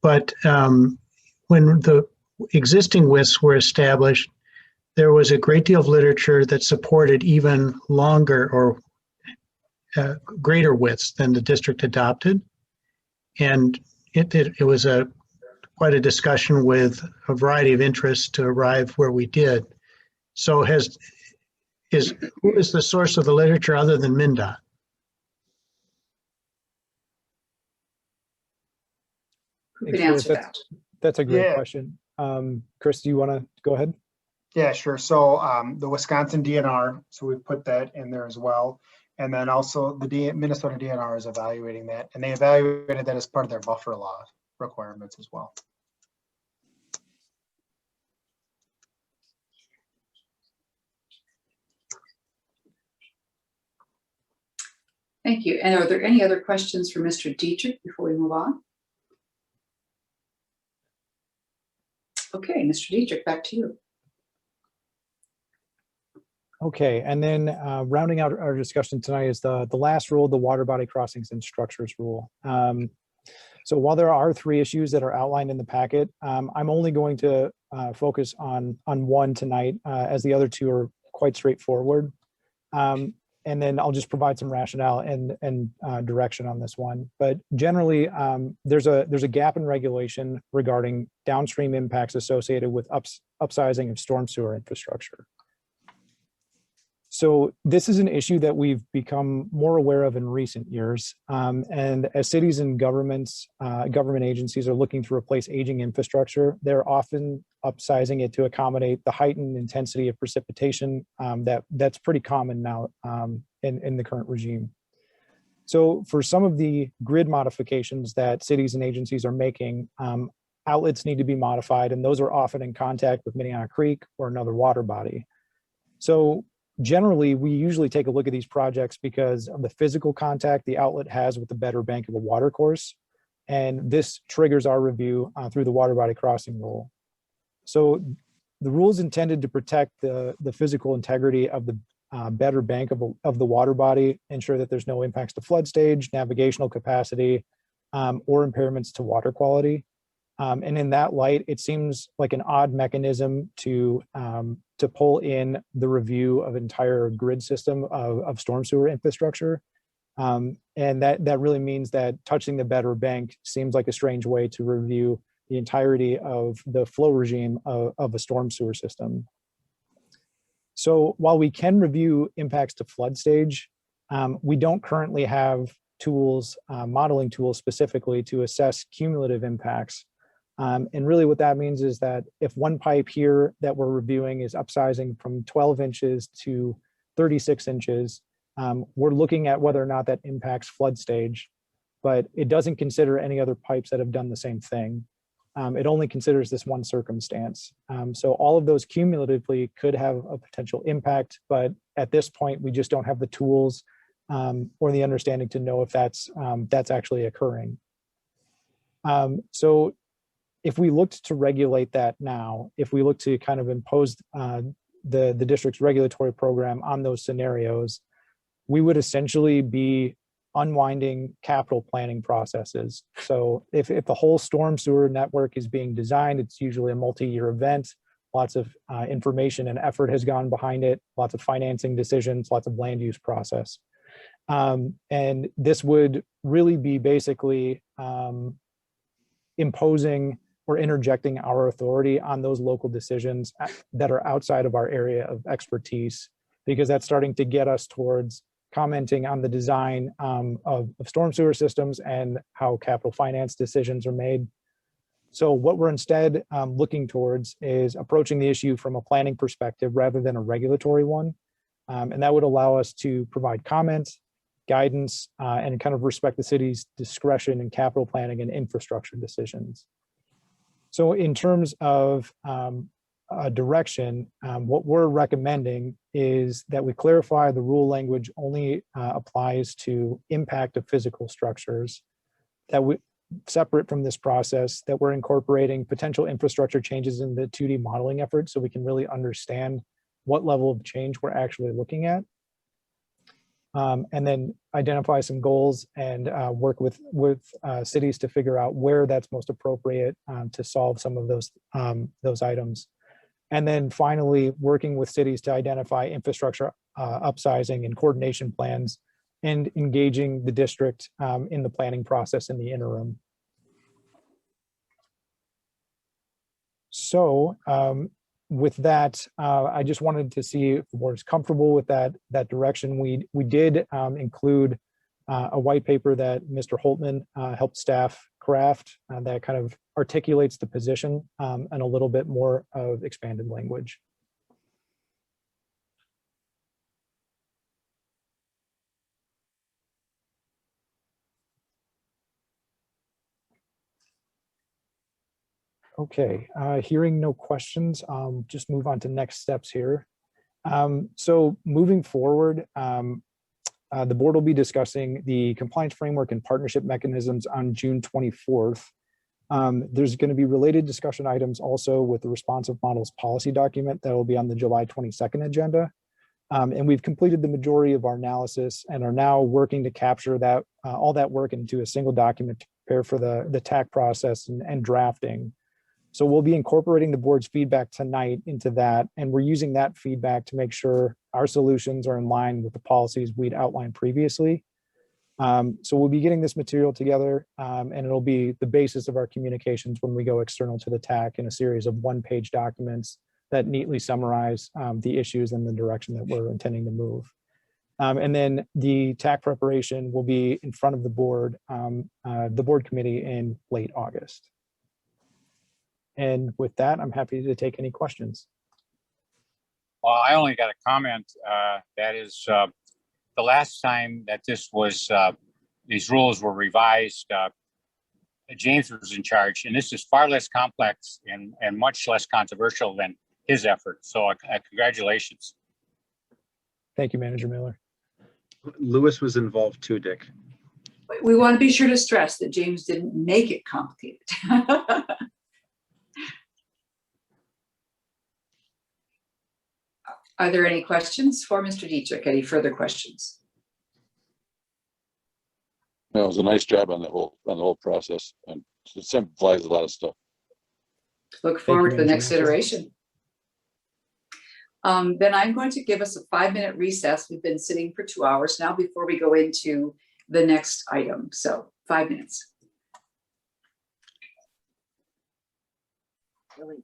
but when the existing widths were established, there was a great deal of literature that supported even longer or greater widths than the district adopted, and it was quite a discussion with a variety of interests to arrive where we did. So who is the source of the literature other than MnDOT? Who can answer that? That's a great question. Chris, do you want to go ahead? Yeah, sure. So the Wisconsin DNR, so we've put that in there as well. And then also the Minnesota DNR is evaluating that, and they evaluated that as part of their buffer law requirements as well. Thank you. And are there any other questions for Mr. Dietrich before we move on? Okay, Mr. Dietrich, back to you. Okay, and then rounding out our discussion tonight is the last rule, the water body crossings and structures rule. So while there are 3 issues that are outlined in the packet, I'm only going to focus on one tonight, as the other 2 are quite straightforward. And then I'll just provide some rationale and direction on this one. But generally, there's a gap in regulation regarding downstream impacts associated with upsizing of storm sewer infrastructure. So this is an issue that we've become more aware of in recent years. And as cities and government agencies are looking to replace aging infrastructure, they're often upsizing it to accommodate the heightened intensity of precipitation that's pretty common now in the current regime. So for some of the grid modifications that cities and agencies are making, outlets need to be modified, and those are often in contact with Minnehaha Creek or another water body. So generally, we usually take a look at these projects because of the physical contact the outlet has with the better bank of a water course. And this triggers our review through the water body crossing rule. So the rule is intended to protect the physical integrity of the better bank of the water body, ensure that there's no impacts to flood stage, navigational capacity, or impairments to water quality. And in that light, it seems like an odd mechanism to pull in the review of entire grid system of storm sewer infrastructure. And that really means that touching the better bank seems like a strange way to review the entirety of the flow regime of a storm sewer system. So while we can review impacts to flood stage, we don't currently have tools, modeling tools specifically to assess cumulative impacts. And really what that means is that if one pipe here that we're reviewing is upsizing from 12 inches to 36 inches, we're looking at whether or not that impacts flood stage, but it doesn't consider any other pipes that have done the same thing. It only considers this one circumstance. So all of those cumulatively could have a potential impact, but at this point, we just don't have the tools or the understanding to know if that's actually occurring. So if we looked to regulate that now, if we look to kind of impose the district's regulatory program on those scenarios, we would essentially be unwinding capital planning processes. So if the whole storm sewer network is being designed, it's usually a multi-year event. Lots of information and effort has gone behind it, lots of financing decisions, lots of land use process. And this would really be basically imposing or interjecting our authority on those local decisions that are outside of our area of expertise, because that's starting to get us towards commenting on the design of storm sewer systems and how capital finance decisions are made. So what we're instead looking towards is approaching the issue from a planning perspective rather than a regulatory one. And that would allow us to provide comments, guidance, and kind of respect the city's discretion in capital planning and infrastructure decisions. So in terms of direction, what we're recommending is that we clarify the rule language only applies to impact of physical structures, that we separate from this process, that we're incorporating potential infrastructure changes in the 2D modeling effort so we can really understand what level of change we're actually looking at. And then identify some goals and work with cities to figure out where that's most appropriate to solve some of those items. And then finally, working with cities to identify infrastructure upsizing and coordination plans and engaging the district in the planning process in the interim. So with that, I just wanted to see if the board is comfortable with that direction. We did include a white paper that Mr. Holtman helped staff craft that kind of articulates the position and a little bit more of expanded language. Okay, hearing no questions, just move on to next steps here. So moving forward, the board will be discussing the compliance framework and partnership mechanisms on June 24th. There's going to be related discussion items also with the responsive models policy document that will be on the July 22nd agenda. And we've completed the majority of our analysis and are now working to capture that all that work into a single document to prepare for the TAC process and drafting. So we'll be incorporating the board's feedback tonight into that, and we're using that feedback to make sure our solutions are in line with the policies we'd outlined previously. So we'll be getting this material together, and it'll be the basis of our communications when we go external to the TAC in a series of one-page documents that neatly summarize the issues and the direction that we're intending to move. And then the TAC preparation will be in front of the board committee in late August. And with that, I'm happy to take any questions. Well, I only got a comment. That is, the last time that this was, these rules were revised, James was in charge, and this is far less complex and much less controversial than his effort. So congratulations. Thank you, Manager Miller. Lewis was involved too, Dick. We want to be sure to stress that James didn't make it complicated. Are there any questions for Mr. Dietrich? Any further questions? No, it was a nice job on the whole process, and it simplifies a lot of stuff. Look forward to the next iteration. Then I'm going to give us a 5-minute recess. We've been sitting for 2 hours now before we go into the next item. So 5 minutes. Really?